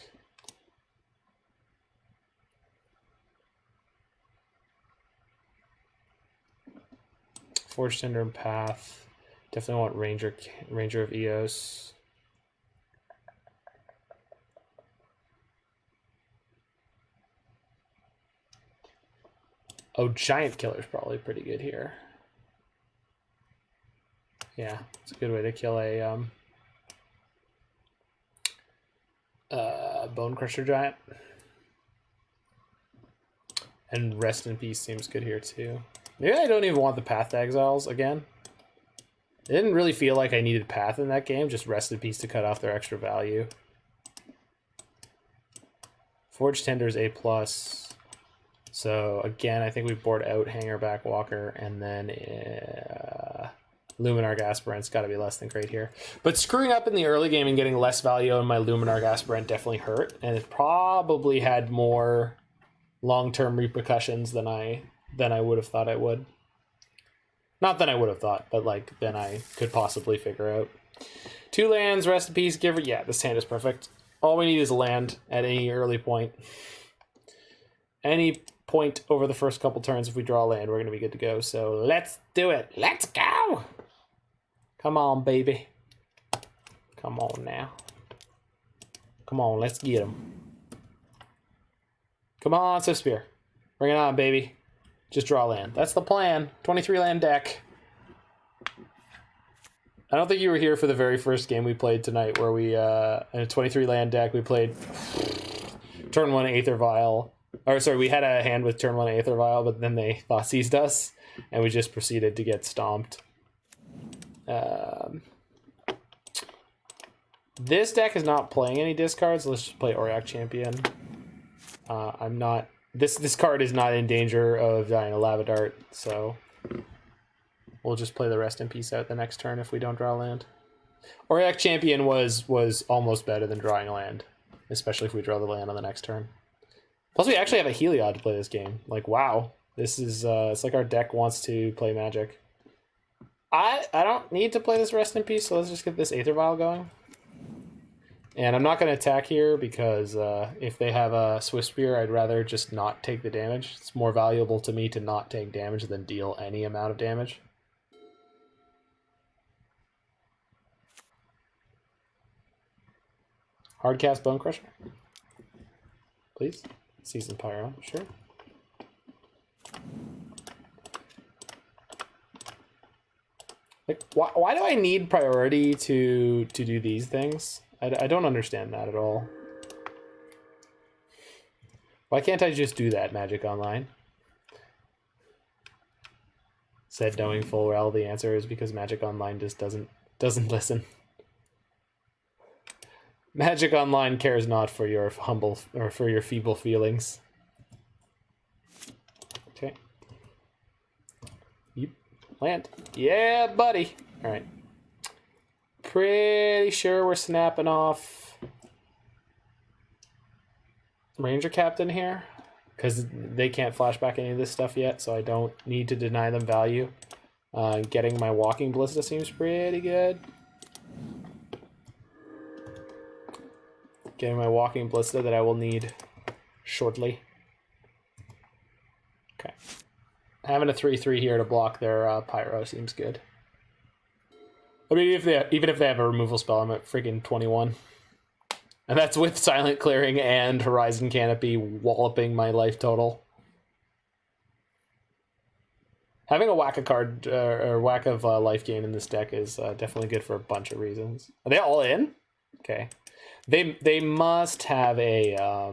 Forge-Tender and Path. Definitely want Ranger of Eos. Oh, Giant Killer's probably pretty good here. Yeah, it's a good way to kill a Bone Crusher Giant. And Rest in Peace seems good here too. Maybe I don't even want the Path Exiles again. It didn't really feel like I needed Path in that game, just Rest in Peace to cut off their extra value. Forge-Tender's A+. So again, I think we board out Hangarback Walker, and then Luminarch Aspirant's got to be less than great here. But screwing up in the early game and getting less value on my Luminarch Aspirant definitely hurt, and it probably had more long-term repercussions than I would have thought it would. Not than I would have thought, but like than I could possibly figure out. 2 lands, Rest in Peace, Giver. Yeah, this hand is perfect. All we need is a land at any early point. Any point over the first couple turns, if we draw a land, we're going to be good to go. So let's do it. Let's go. Come on, baby. Come on now. Come on, let's get him. Come on, Spear. Bring it on, baby. Just draw land. That's the plan. 23 land deck. I don't think you were here for the very first game we played tonight, where we, in a 23 land deck, we played turn 1 Aether Vial. Or, sorry, we had a hand with turn 1 Aether Vial, but then they Thoughtseized us, and we just proceeded to get stomped. This deck is not playing any discards. Let's just play Auriok Champion. I'm not... This card is not in danger of dying a Lava Dart, so we'll just play the Rest in Peace out the next turn if we don't draw land. Auriok Champion was almost better than drawing a land, especially if we draw the land on the next turn. Plus, we actually have a Heliod to play this game. Like, wow. This is, it's like our deck wants to play Magic. I don't need to play this Rest in Peace, so let's just get this Aether Vial going. And I'm not going to attack here because if they have a Swift Spear, I'd rather just not take the damage. It's more valuable to me to not take damage than deal any amount of damage. Hardcast Bone Crusher. Please. Season Pyro, sure. Like, why do I need priority to do these things? I don't understand that at all. Why can't I just do that, Magic Online? Said knowing full well the answer is because Magic Online just doesn't listen. Magic Online cares not for your humble or for your feeble feelings. Okay. Yep. Land. Yeah, buddy. All right. Pretty sure we're snapping off Ranger-Captain here because they can't flashback any of this stuff yet, so I don't need to deny them value. Getting my Walking Ballista seems pretty good. Getting my Walking Ballista that I will need shortly. Okay. Having a 3/3 here to block their Pyro seems good. I mean, even if they have a removal spell, I'm at freaking 21. And that's with Silent Clearing and Horizon Canopy walloping my life total. Having a whack of card or whack of life gain in this deck is definitely good for a bunch of reasons. Are they all in? Okay. They must have a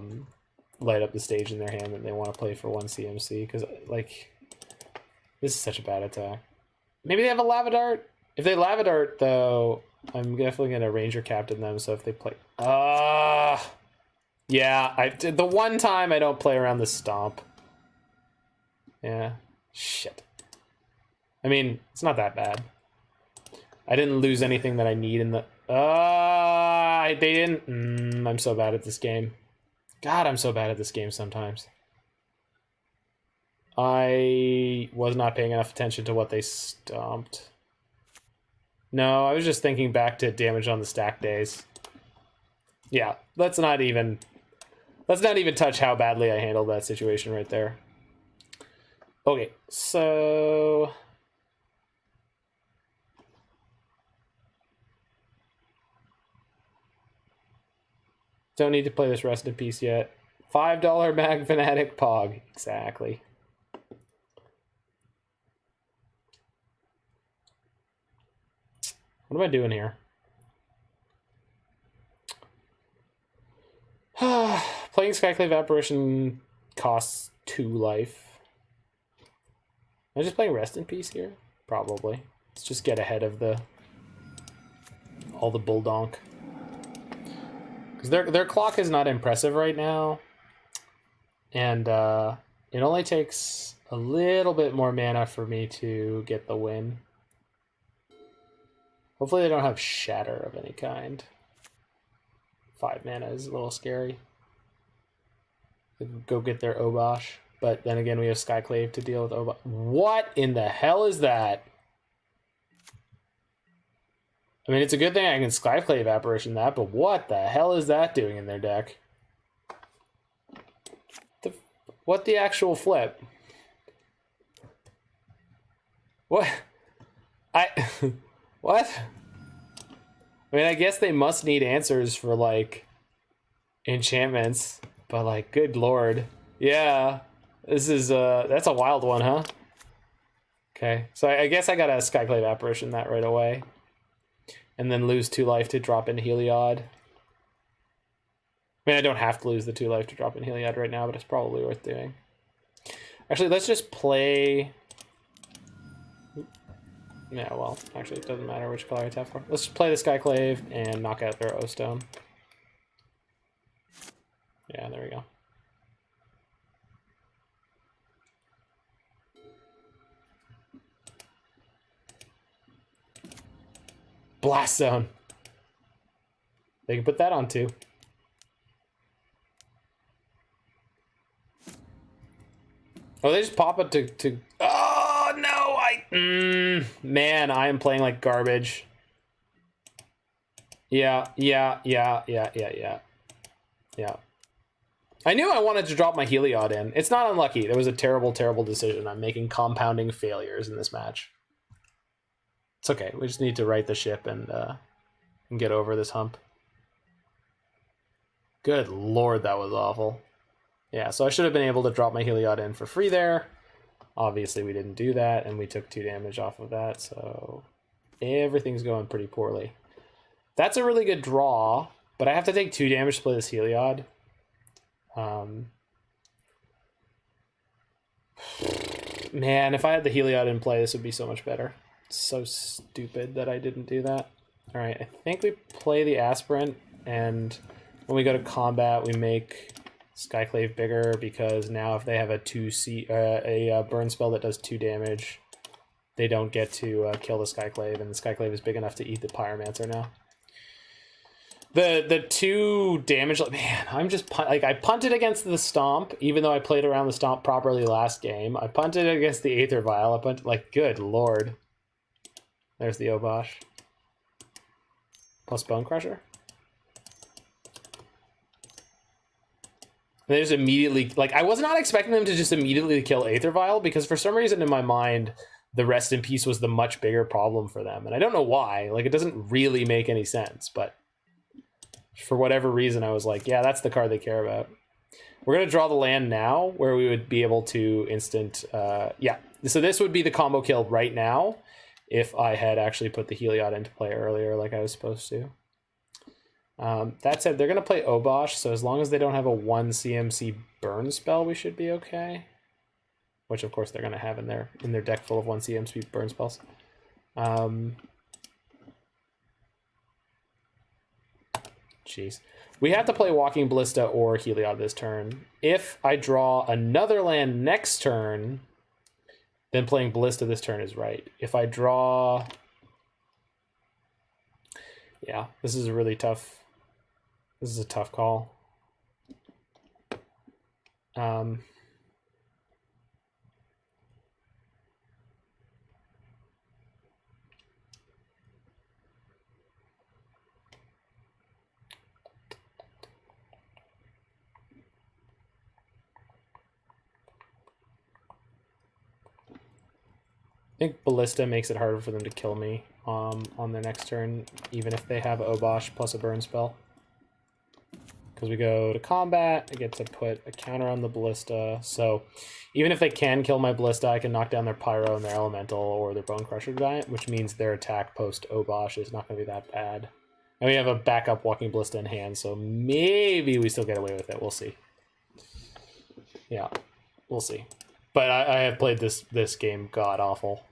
light up the stage in their hand that they want to play for 1 CMC, because like this is such a bad attack. Maybe they have a Lava Dart. If they Lava Dart though, I'm definitely gonna Ranger-Captain them. So if they play, yeah, the one time I don't play around the Stomp. Yeah, shit. I mean, it's not that bad. I didn't lose anything that I need in the. They didn't. I'm so bad at this game. God, I'm so bad at this game sometimes. I was not paying enough attention to what they stomped. No, I was just thinking back to damage on the stack days. Yeah, let's not even touch how badly I handled that situation right there. Okay, so don't need to play this Rest in Peace yet. $5 Mag Fanatic Pog. Exactly. What am I doing here? Playing Skyclave Apparition costs 2 life. Am I just playing Rest in Peace here? Probably. Let's just get ahead of all the bulldonk. Because their clock is not impressive right now. And it only takes a little bit more mana for me to get the win. Hopefully they don't have Shatter of any kind. 5 mana is a little scary. Go get their Obosh. But then again, we have Skyclave to deal with Obosh. What in the hell is that? I mean, it's a good thing I can Skyclave Apparition that, but what the hell is that doing in their deck? What the actual flip? What? What? I mean, I guess they must need answers for, like, enchantments, but, like, good lord. Yeah, this is, that's a wild one, huh? Okay, so I guess I gotta Skyclave Apparition that right away. And then lose 2 life to drop in Heliod. I mean, I don't have to lose the 2 life to drop in Heliod right now, but it's probably worth doing. Actually, let's just play... Yeah, well, actually, it doesn't matter which color I tap for. Let's just play the Skyclave and knock out their O-Stone. Yeah, there we go. Blast Zone. They can put that on too. Oh, they just pop it to... Oh, no! Man, I am playing like garbage. Yeah. I knew I wanted to drop my Heliod in. It's not unlucky. There was a terrible, terrible decision. I'm making compounding failures in this match. It's okay. We just need to right the ship and get over this hump. Good lord, that was awful. Yeah, so I should have been able to drop my Heliod in for free there. Obviously, we didn't do that, and we took 2 damage off of that, so everything's going pretty poorly. That's a really good draw, but I have to take 2 damage to play this Heliod. Man, if I had the Heliod in play, this would be so much better. It's so stupid that I didn't do that. All right, I think we play the Aspirant, and when we go to combat, we make Skyclave bigger, because now if they have a burn spell that does 2 damage, they don't get to kill the Skyclave, and the Skyclave is big enough to eat the Pyromancer now. The 2 damage, man, I'm just like, I punted against the Stomp, even though I played around the Stomp properly last game. I punted against the Aether Vial. I punted, like, good lord. There's the Obosh. Plus Bone Crusher. And they just immediately, like, I was not expecting them to just immediately kill Aether Vial, because for some reason in my mind, the Rest in Peace was the much bigger problem for them. And I don't know why. Like, it doesn't really make any sense, but for whatever reason, I was like, yeah, that's the card they care about. We're going to draw the land now, where we would be able to instant... yeah, so this would be the combo kill right now, if I had actually put the Heliod into play earlier like I was supposed to. That said, they're going to play Obosh, so as long as they don't have a 1 CMC burn spell, we should be okay. Which, of course, they're going to have in their deck full of 1 CMC burn spells. Jeez. We have to play Walking Ballista or Heliod this turn. If I draw another land next turn, then playing Ballista this turn is right. If I draw... Yeah, this is a really tough... This is a tough call. think Ballista makes it harder for them to kill me on their next turn, even if they have Obosh plus a burn spell. Because we go to combat, I get to put a counter on the Ballista. So even if they can kill my Ballista, I can knock down their Pyro and their Elemental or their Bone Crusher Giant, which means their attack post Obosh is not going to be that bad. And we have a backup Walking Ballista in hand, so maybe we still get away with it. We'll see. Yeah, we'll see. But I have played this game god-awful.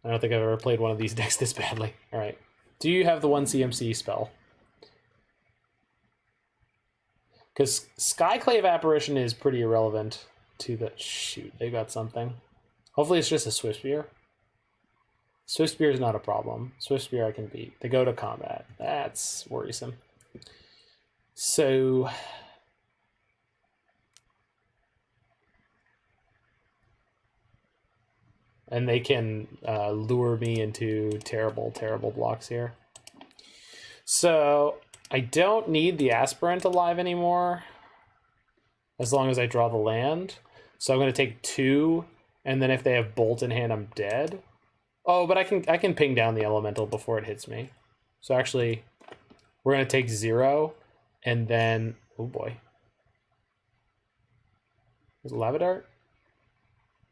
I don't think I've ever played one of these decks this badly. All right. Do you have the 1 CMC spell? Because Skyclave Apparition is pretty irrelevant to the... Shoot, they got something. Hopefully it's just a Swift Spear. Swift Spear is not a problem. Swift Spear I can beat. They go to combat. That's worrisome. So... And they can lure me into terrible, terrible blocks here. So I don't need the Aspirant alive anymore, as long as I draw the land. So I'm going to take 2, and then if they have Bolt in hand, I'm dead. Oh, but I can ping down the Elemental before it hits me. So actually, we're going to take 0, and then... Oh boy. Is it Lava Dart?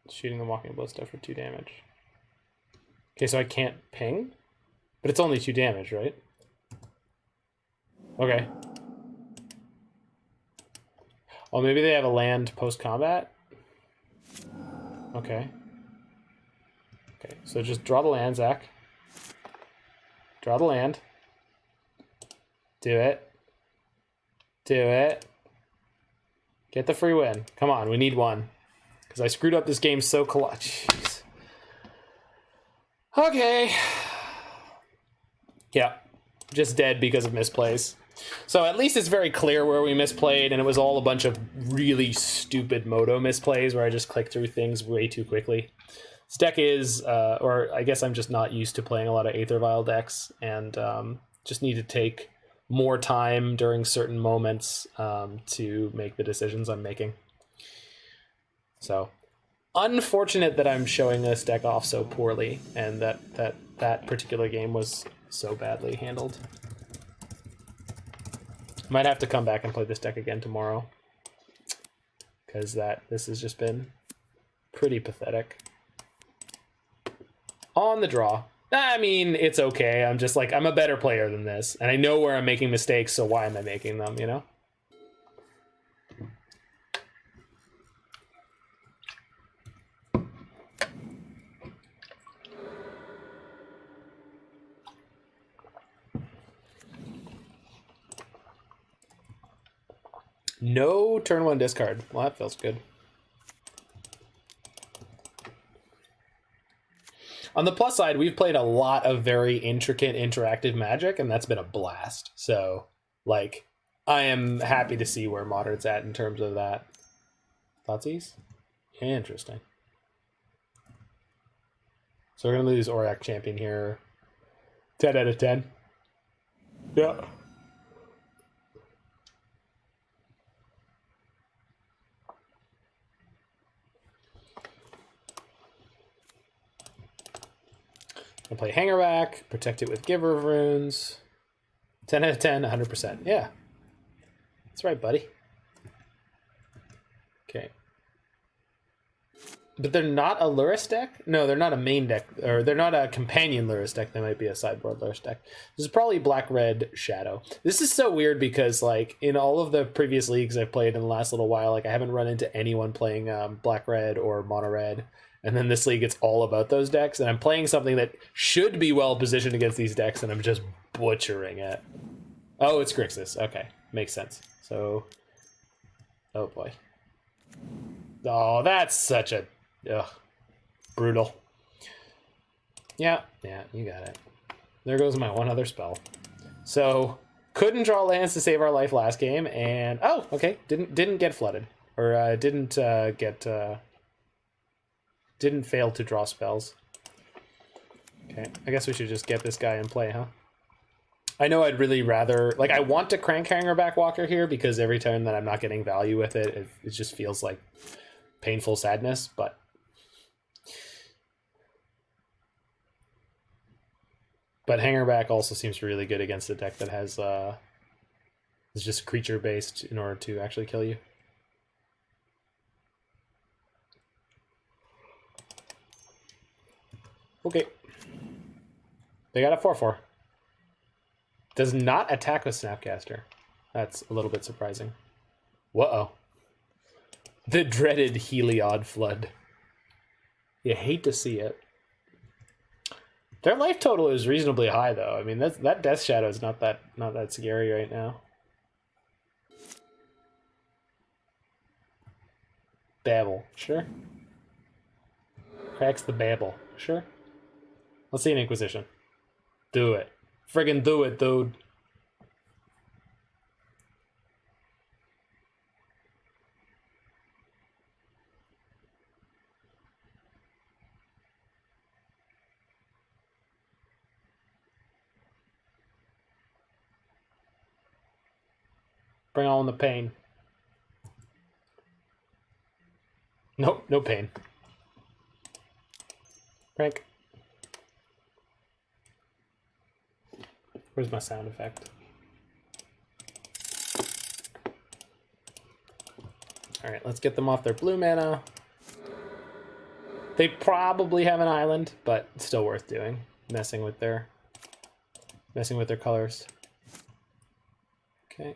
Shooting the Walking Ballista for 2 damage. Okay, so I can't ping? But it's only 2 damage, right? Okay. Oh, maybe they have a land post-combat? Okay. Okay, so just draw the land, Zach. Draw the land. Do it. Do it. Get the free win. Come on, we need 1. Because I screwed up this game so Jeez. Okay. Yeah. Just dead because of misplays. So at least it's very clear where we misplayed, and it was all a bunch of really stupid modo misplays where I just clicked through things way too quickly. This deck is, or I guess I'm just not used to playing a lot of Aether Vial decks, and just need to take more time during certain moments to make the decisions I'm making. So, unfortunate that I'm showing this deck off so poorly, and that particular game was so badly handled. Might have to come back and play this deck again tomorrow, because this has just been pretty pathetic. On the draw. I mean, it's okay. I'm just like, I'm a better player than this, and I know where I'm making mistakes, so why am I making them, you know? No turn 1 discard. Well, that feels good. On the plus side, we've played a lot of very intricate, interactive Magic, and that's been a blast. So, like, I am happy to see where Modern's at in terms of that. Thoughtseize? Interesting. So we're going to lose Auriok Champion here. 10 out of 10. Yeah. I play Hangarback, protect it with Giver of Runes. 10 out of 10, 100%. Yeah. That's right, buddy. Okay. But they're not a Lurrus deck? No, they're not a main deck, or they're not a companion Lurrus deck. They might be a sideboard Lurrus deck. This is probably Black-Red Shadow. This is so weird because, like, in all of the previous leagues I've played in the last little while, like, I haven't run into anyone playing Black-Red or Mono-Red. And then this league, it's all about those decks. And I'm playing something that should be well positioned against these decks, and I'm just butchering it. Oh, it's Grixis. Okay, makes sense. So, oh boy. Oh, that's such a brutal. Yeah, you got it. There goes my one other spell. So, couldn't draw lands to save our life last game, and oh, okay, didn't get flooded, or didn't fail to draw spells. Okay, I guess we should just get this guy in play, huh? I know I'd really rather... Like, I want to crank Hangarback Walker here, because every time that I'm not getting value with it, it just feels like painful sadness, but But Hangarback also seems really good against a deck that has is just creature based in order to actually kill you. Okay. They got a 4/4. Does not attack with Snapcaster. That's a little bit surprising. Whoa. The dreaded Heliod flood. You hate to see it. Their life total is reasonably high, though. I mean, that Death Shadow is not that scary right now. Babble, sure. Cracks the babble, sure. Let's see an Inquisition. Do it. Friggin' do it, dude. Bring on the pain. Nope, no pain. Crank. Where's my sound effect? Alright, let's get them off their blue mana. They probably have an island, but it's still worth doing. Messing with their colors. Okay.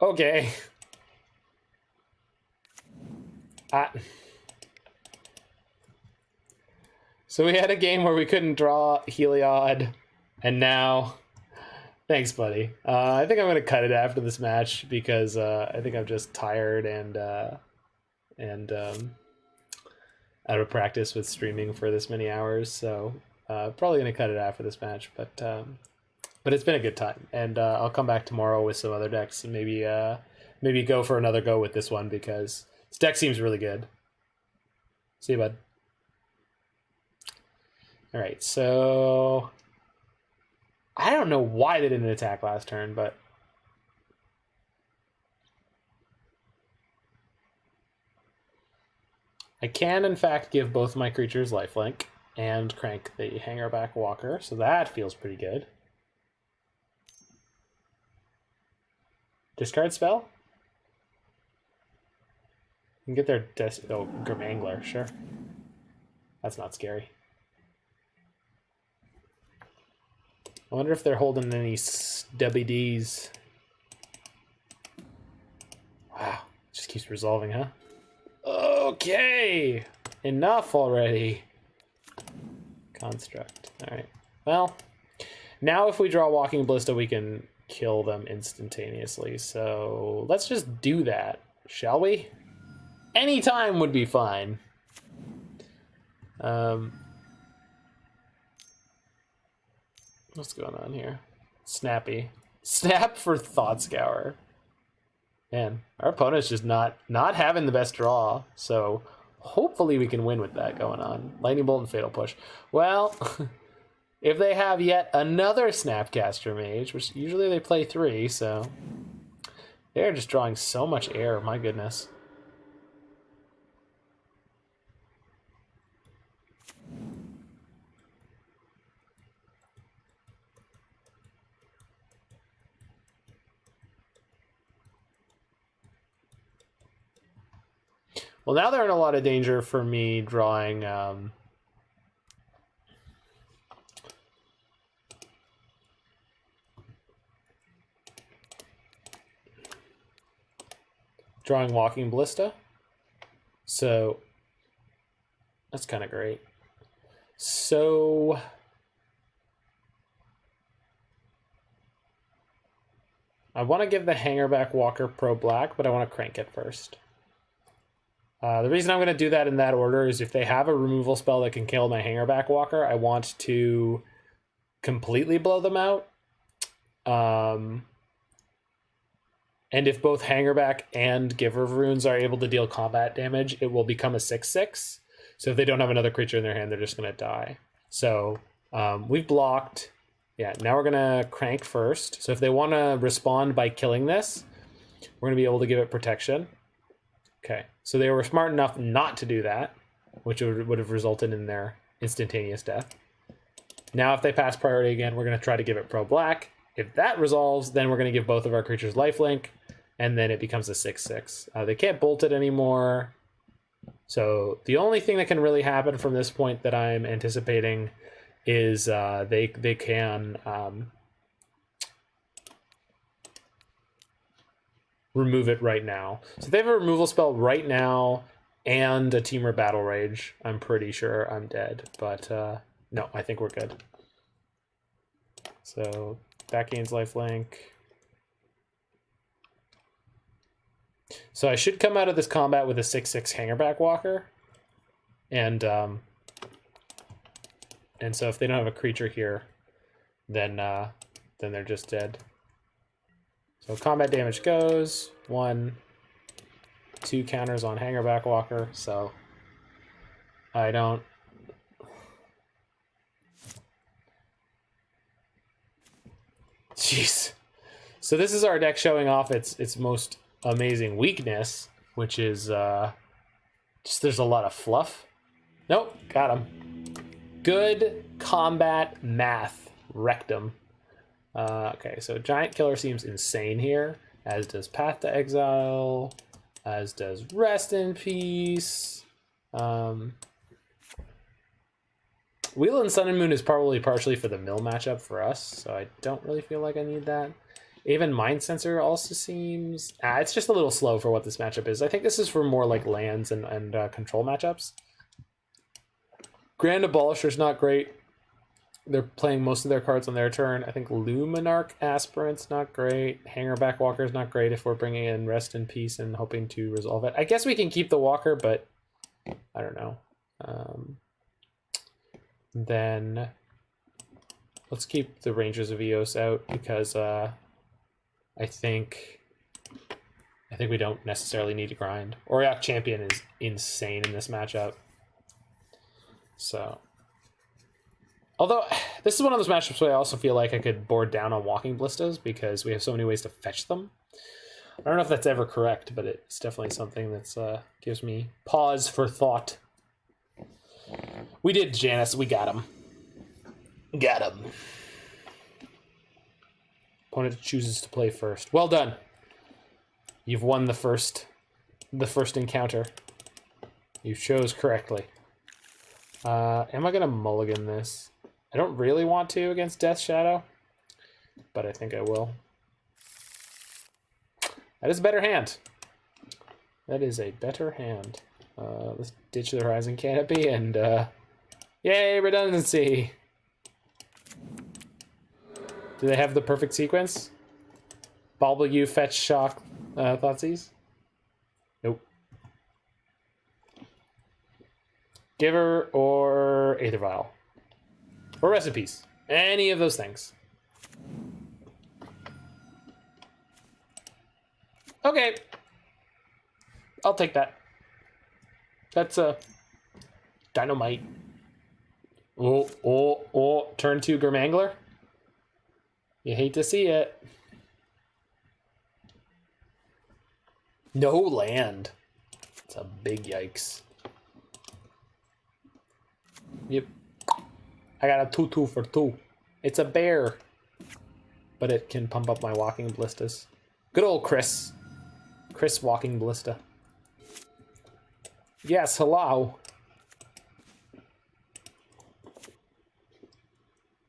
Okay. So we had a game where we couldn't draw Heliod, and now, thanks, buddy. I think I'm gonna cut it after this match because I think I'm just tired and out of practice with streaming for this many hours. So probably gonna cut it after this match, but it's been a good time, and I'll come back tomorrow with some other decks and maybe go for another go with this one because this deck seems really good. See you, bud. All right, so I don't know why they didn't attack last turn, but I can, in fact, give both my creatures lifelink and crank the Hangarback Walker, so that feels pretty good. Discard spell? You can get their Grimangler, sure. That's not scary. I wonder if they're holding any WDs. Wow, just keeps resolving, huh? Okay, enough already. Construct. All right. Well, now if we draw Walking Ballista, we can kill them instantaneously. So let's just do that, shall we? Any time would be fine. What's going on here? Snappy. Snap for Thought Scour. Man, our opponent's just not having the best draw, so hopefully we can win with that going on. Lightning Bolt and Fatal Push. Well, if they have yet another Snapcaster Mage, which usually they play 3, so they're just drawing so much air, my goodness. Well, now they're in a lot of danger for me drawing Walking Ballista. So that's kind of great. So I want to give the Hangarback Walker Pro Black, but I want to crank it first. The reason I'm going to do that in that order is if they have a removal spell that can kill my Hangarback Walker, I want to completely blow them out. And if both Hangarback and Giver of Runes are able to deal combat damage, it will become a 6/6. So if they don't have another creature in their hand, they're just going to die. So we've blocked. Yeah, now we're going to crank first. So if they want to respond by killing this, we're going to be able to give it protection. Okay, so they were smart enough not to do that, which would have resulted in their instantaneous death. Now if they pass priority again, we're going to try to give it pro-black. If that resolves, then we're going to give both of our creatures lifelink, and then it becomes a 6/6. They can't bolt it anymore. So the only thing that can really happen from this point that I'm anticipating is they can remove it right now. So if they have a removal spell right now and a Temur Battle Rage, I'm pretty sure I'm dead. But no, I think we're good. So that gains lifelink. So I should come out of this combat with a 6/6 Hangarback Walker. And so if they don't have a creature here, then they're just dead. So combat damage goes 1, 2 counters on Hangarback Walker. So I don't. Jeez. So this is our deck showing off its most amazing weakness, which is just there's a lot of fluff. Nope, got him. Good combat math, wrecked him. Okay, so Giant Killer seems insane here, as does Path to Exile, as does Rest in Peace. Wheel and Sun and Moon is probably partially for the mill matchup for us, so I don't really feel like I need that. Aven Mindcensor also seems... it's just a little slow for what this matchup is. I think this is for more like lands and control matchups. Grand Abolisher's not great. They're playing most of their cards on their turn. I think Luminarch Aspirant's not great. Hangarback Walker's not great if we're bringing in Rest in Peace and hoping to resolve it. I guess we can keep the Walker, but I don't know. Then let's keep the Rangers of Eos out because I think we don't necessarily need to grind. Auriok Champion is insane in this matchup. So, although this is one of those matchups where I also feel like I could board down on Walking Ballistas because we have so many ways to fetch them. I don't know if that's ever correct, but it's definitely something that's gives me pause for thought. We did Janus. We got him. Got him. Opponent chooses to play first. Well done. You've won the first encounter. You chose correctly. Am I gonna mulligan this? I don't really want to against Death Shadow, but I think I will. That is a better hand. That is a better hand. Let's ditch the Horizon Canopy and yay, redundancy! Do they have the perfect sequence? Bobble you, fetch, shock, Thoughtseize? Nope. Giver or Aether Vial. Or Rest in Peace. Any of those things. Okay. I'll take that. That's a dynamite. Oh, turn 2 Gurmangler. You hate to see it. No land. It's a big yikes. Yep. I got a 2/2 for 2. It's a bear. But it can pump up my Walking Ballistas. Good old Chris. Chris Walking Ballista. Yes, hello.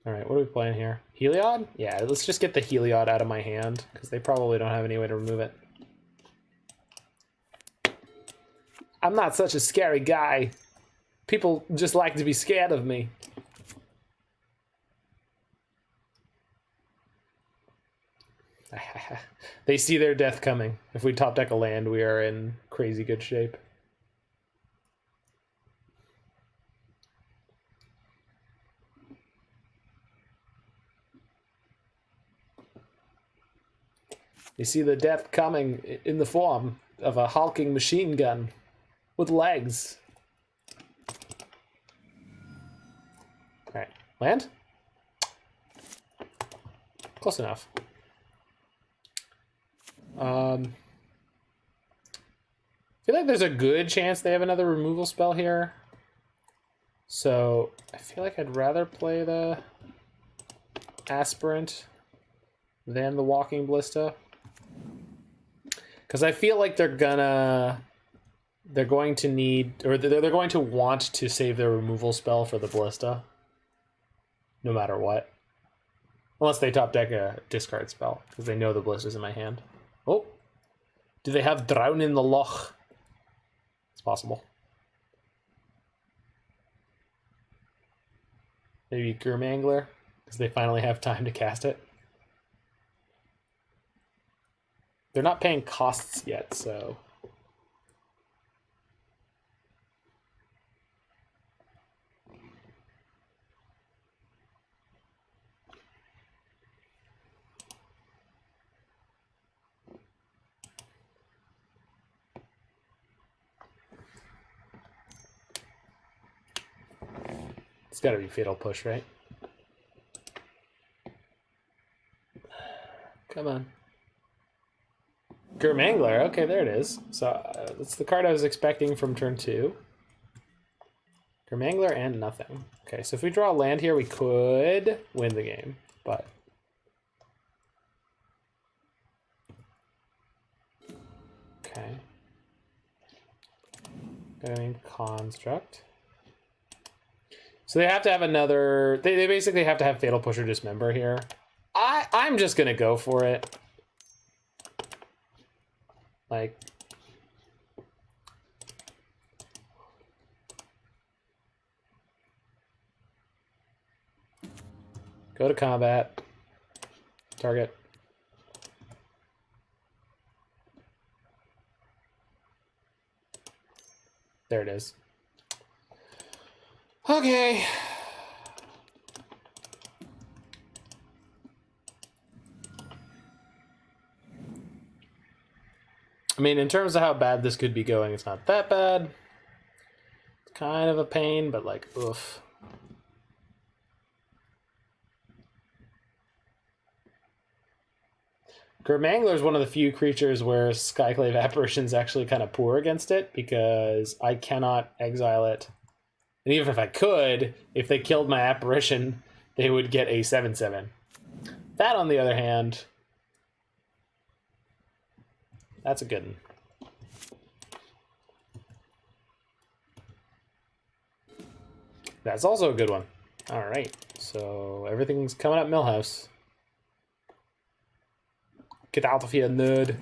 Alright, what are we playing here? Heliod? Yeah, let's just get the Heliod out of my hand, because they probably don't have any way to remove it. I'm not such a scary guy. People just like to be scared of me. They see their death coming. If we top deck a land, we are in crazy good shape. You see the death coming in the form of a hulking machine gun with legs. Alright, land? I feel like there's a good chance they have another removal spell here. So I feel like I'd rather play the Aspirant than the Walking Ballista. Because I feel like they're going to need, or they're going to want to save their removal spell for the Ballista. No matter what. Unless they top deck a discard spell, because they know the Ballista's in my hand. Oh! Do they have Drown in the Loch? It's possible. Maybe Gurmangler, because they finally have time to cast it. They're not paying costs yet, so... It's gotta be Fatal Push, right? Come on. Gurmangler, okay, there it is. So that's the card I was expecting from turn 2. Gurmangler and nothing. Okay, so if we draw a land here, we could win the game, but... Okay. Going Construct. So they have to have another... They basically have to have Fatal Push or Dismember here. I'm just gonna go for it. Like... Go to combat. Target. There it is. Okay. I mean, in terms of how bad this could be going, it's not that bad. It's kind of a pain, but like, oof. Gurmangler is one of the few creatures where Skyclave Apparition is actually kind of poor against it, because I cannot exile it. And even if I could, if they killed my Apparition, they would get a 7/7. That, on the other hand, that's a good one. That's also a good one. All right, so everything's coming up Millhouse. Get out of here, nerd.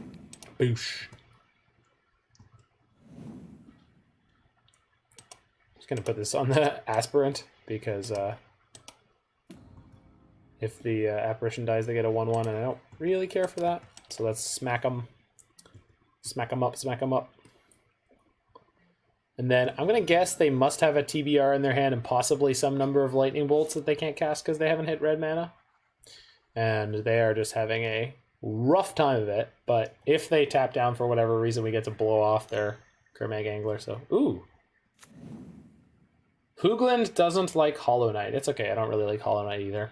Boosh. Just gonna put this on the Aspirant, because if the Apparition dies, they get a 1/1, and I don't really care for that. So let's smack them. Smack them up, smack them up. And then I'm gonna guess they must have a TBR in their hand and possibly some number of lightning bolts that they can't cast because they haven't hit red mana. And they are just having a rough time of it, but if they tap down for whatever reason, we get to blow off their Gurmangler, so... Ooh! Hoogland doesn't like Hollow Knight. It's okay, I don't really like Hollow Knight either.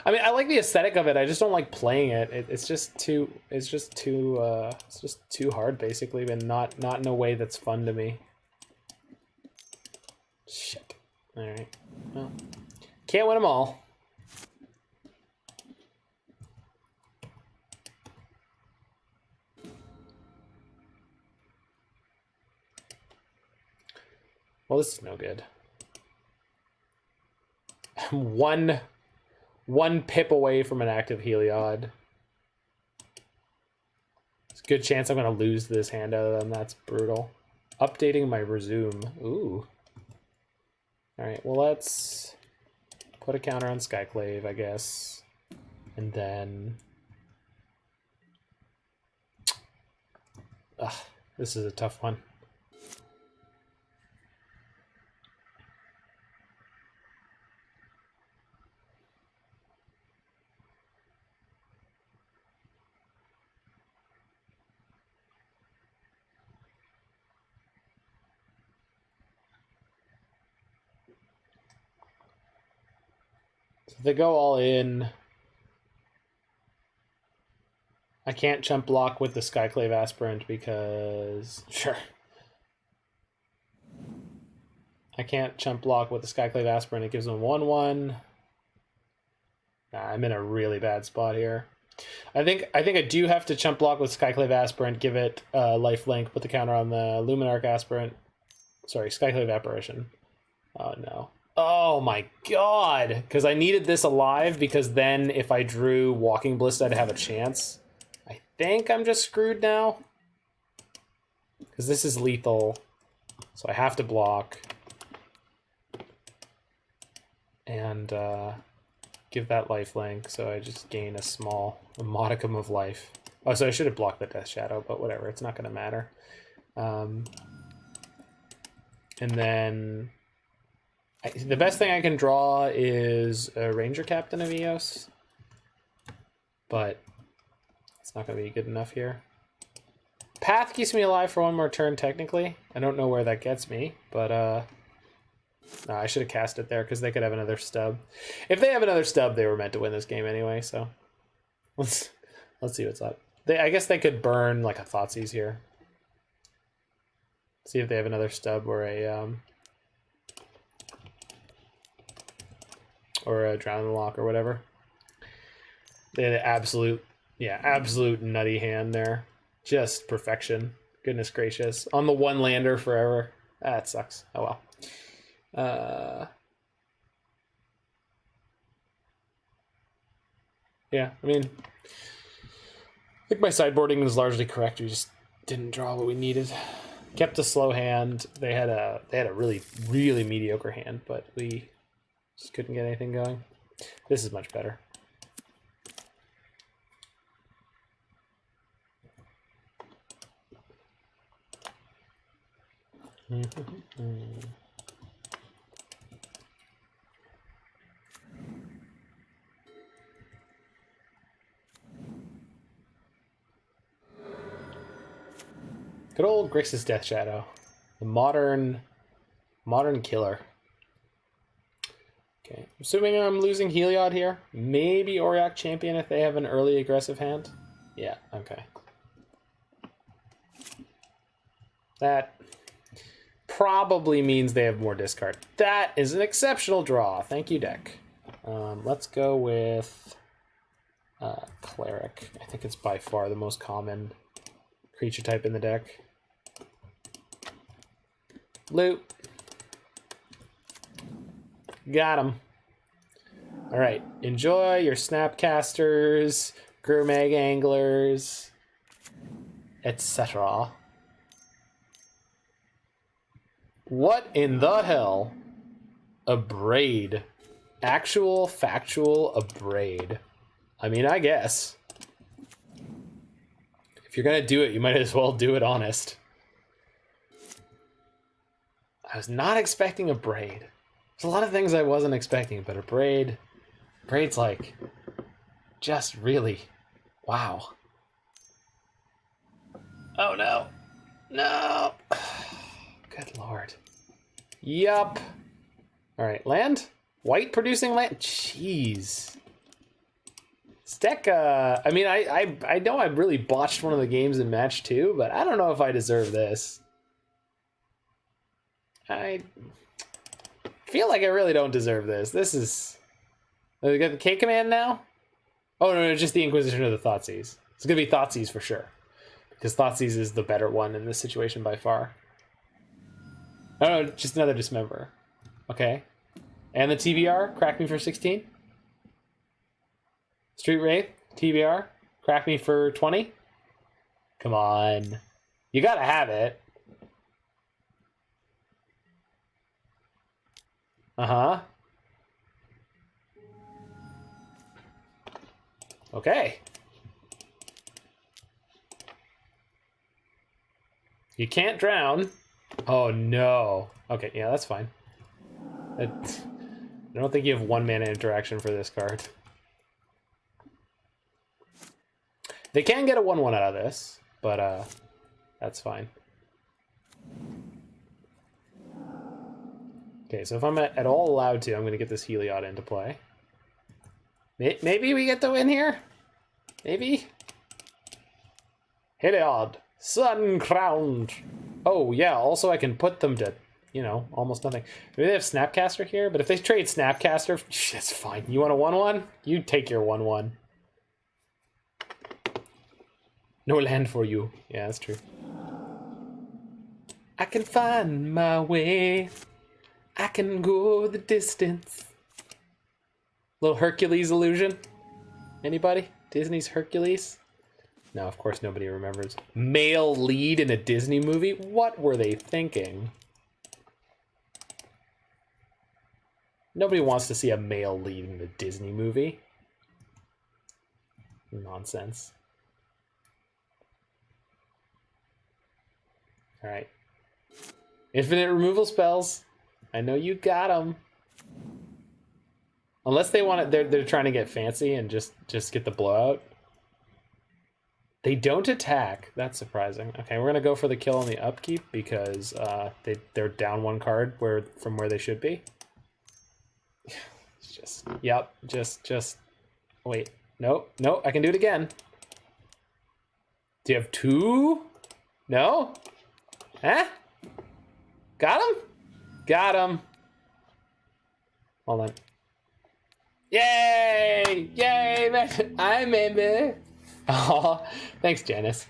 I mean, I like the aesthetic of it, I just don't like playing it. It's just too hard, basically, and not in a way that's fun to me. Shit. Alright, well, can't win them all. Well, this is no good. I'm one pip away from an active Heliod. It's a good chance I'm going to lose this hand out of them. That's brutal. Updating my resume. Ooh. Alright, well, let's put a counter on Skyclave, I guess. And then... Ugh, this is a tough one. If they go all in, I can't chump block with the Skyclave Aspirant because... Sure. I can't chump block with the Skyclave Aspirant. It gives them 1/1. Nah, I'm in a really bad spot here. I think I do have to chump block with Skyclave Aspirant, give it lifelink, put the counter on the Luminarch Aspirant. Sorry, Skyclave Apparition. Oh no. Oh my god! Because I needed this alive, because then if I drew Walking Ballista, I'd have a chance. I think I'm just screwed now. Because this is lethal. So I have to block. And give that lifelink, so I just gain a modicum of life. Oh, so I should have blocked the Death Shadow, but whatever, it's not going to matter. And then the best thing I can draw is a Ranger-Captain of Eos, but it's not going to be good enough here. Path keeps me alive for one more turn, technically. I don't know where that gets me, but no, I should have cast it there because they could have another stub. If they have another stub, they were meant to win this game anyway, so let's see what's up. I guess they could burn like a Thoughtseize here. See if they have another stub or a Drown in the Lock or whatever. They had an absolute nutty hand there. Just perfection. Goodness gracious. On the one lander forever. That sucks. Oh well. Yeah, I mean, I think my sideboarding was largely correct. We just didn't draw what we needed. Kept a slow hand. They had a really mediocre hand, but we just couldn't get anything going. This is much better. Good old Grixis Death Shadow. The modern killer. Okay, assuming I'm losing Heliod here. Maybe Auriok Champion if they have an early aggressive hand. Yeah, okay. That probably means they have more discard. That is an exceptional draw. Thank you, deck. Let's go with Cleric. I think it's by far the most common creature type in the deck. Loot. Got him. All right, enjoy your Snapcasters, Gourmet Anglers, etc. What in the hell? A braid. Actual, factual, a braid. I mean, I guess. If you're gonna do it, you might as well do it honest. I was not expecting a braid. There's a lot of things I wasn't expecting, but a braid... Braid's like... just really... wow. Oh no. No! Good lord. Yup. Alright, land? White producing land? Jeez. This deck, I mean, I know I really botched one of the games in match 2, but I don't know if I deserve this. I feel like I really don't deserve this. This is... we got the K command now? Oh, no, just the Inquisition of the Thoughtseize. It's going to be Thoughtseize for sure. Because Thoughtseize is the better one in this situation by far. Oh, no, just another Dismember. Okay. And the TBR, crack me for 16. Street Wraith, TBR, crack me for 20. Come on. You gotta have it. Uh-huh. Okay. You can't drown. Oh, no. Okay, yeah, that's fine. I don't think you have 1 mana interaction for this card. They can get a 1/1 out of this, but that's fine. Okay, so if I'm at all allowed to, I'm going to get this Heliod into play. Maybe we get the win here? Maybe? Heliod, sun-crowned. Oh, yeah, also I can put them to, you know, almost nothing. Maybe they have Snapcaster here, but if they trade Snapcaster, it's fine. You want a 1-1? You take your 1-1. No land for you. Yeah, that's true. I can find my way. I can go the distance. Little Hercules illusion. Anybody? Disney's Hercules? No, of course nobody remembers. Male lead in a Disney movie? What were they thinking? Nobody wants to see a male lead in a Disney movie. Nonsense. All right. Infinite removal spells. I know you got them. Unless they want it, they're trying to get fancy and just get the blowout. They don't attack. That's surprising. Okay, we're gonna go for the kill on the upkeep because they're down 1 card from where they should be. It's just just wait. No, I can do it again. Do you have 2? No? Huh? Got him? Got him. Hold on. Yay! Yay, man! I remember. Oh, thanks, Janice.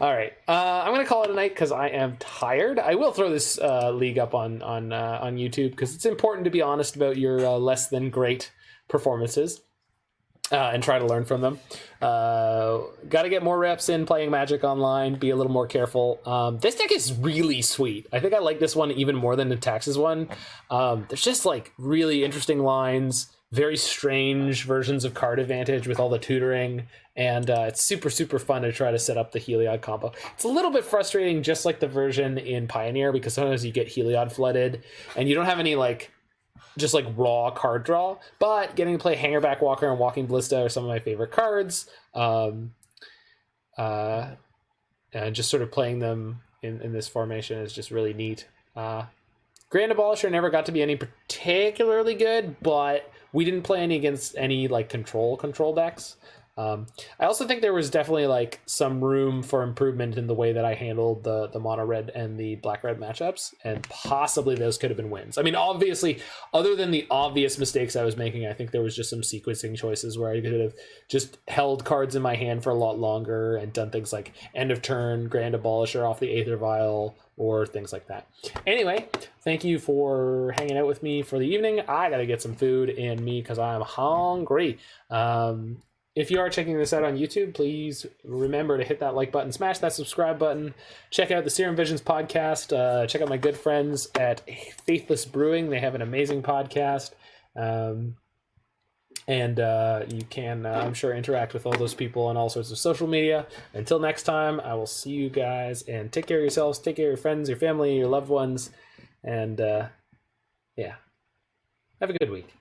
All right, I'm gonna call it a night because I am tired. I will throw this league up on YouTube because it's important to be honest about your less than great performances. And try to learn from them. Got to get more reps in playing Magic online, be a little more careful. This deck is really sweet. I think I like this one even more than the Taxes one. There's just like really interesting lines, very strange versions of card advantage with all the tutoring, and it's super, super fun to try to set up the Heliod combo. It's a little bit frustrating, just like the version in Pioneer, because sometimes you get Heliod flooded, and you don't have any like just like raw card draw, but getting to play Hangarback Walker and Walking Ballista are some of my favorite cards. And just sort of playing them in this formation is just really neat. Grand Abolisher never got to be any particularly good, but we didn't play any against any like control decks. I also think there was definitely like some room for improvement in the way that I handled the mono red and the black red matchups, and possibly those could have been wins. I mean, obviously, other than the obvious mistakes I was making, I think there was just some sequencing choices where I could have just held cards in my hand for a lot longer and done things like end of turn, Grand Abolisher off the Aether Vial, or things like that. Anyway, thank you for hanging out with me for the evening. I gotta get some food in me because I'm hungry. If you are checking this out on YouTube, please remember to hit that like button, smash that subscribe button, check out the Serum Visions podcast, check out my good friends at Faithless Brewing. They have an amazing podcast. And you can, I'm sure, interact with all those people on all sorts of social media. Until next time, I will see you guys, and take care of yourselves, take care of your friends, your family, your loved ones, and yeah, have a good week.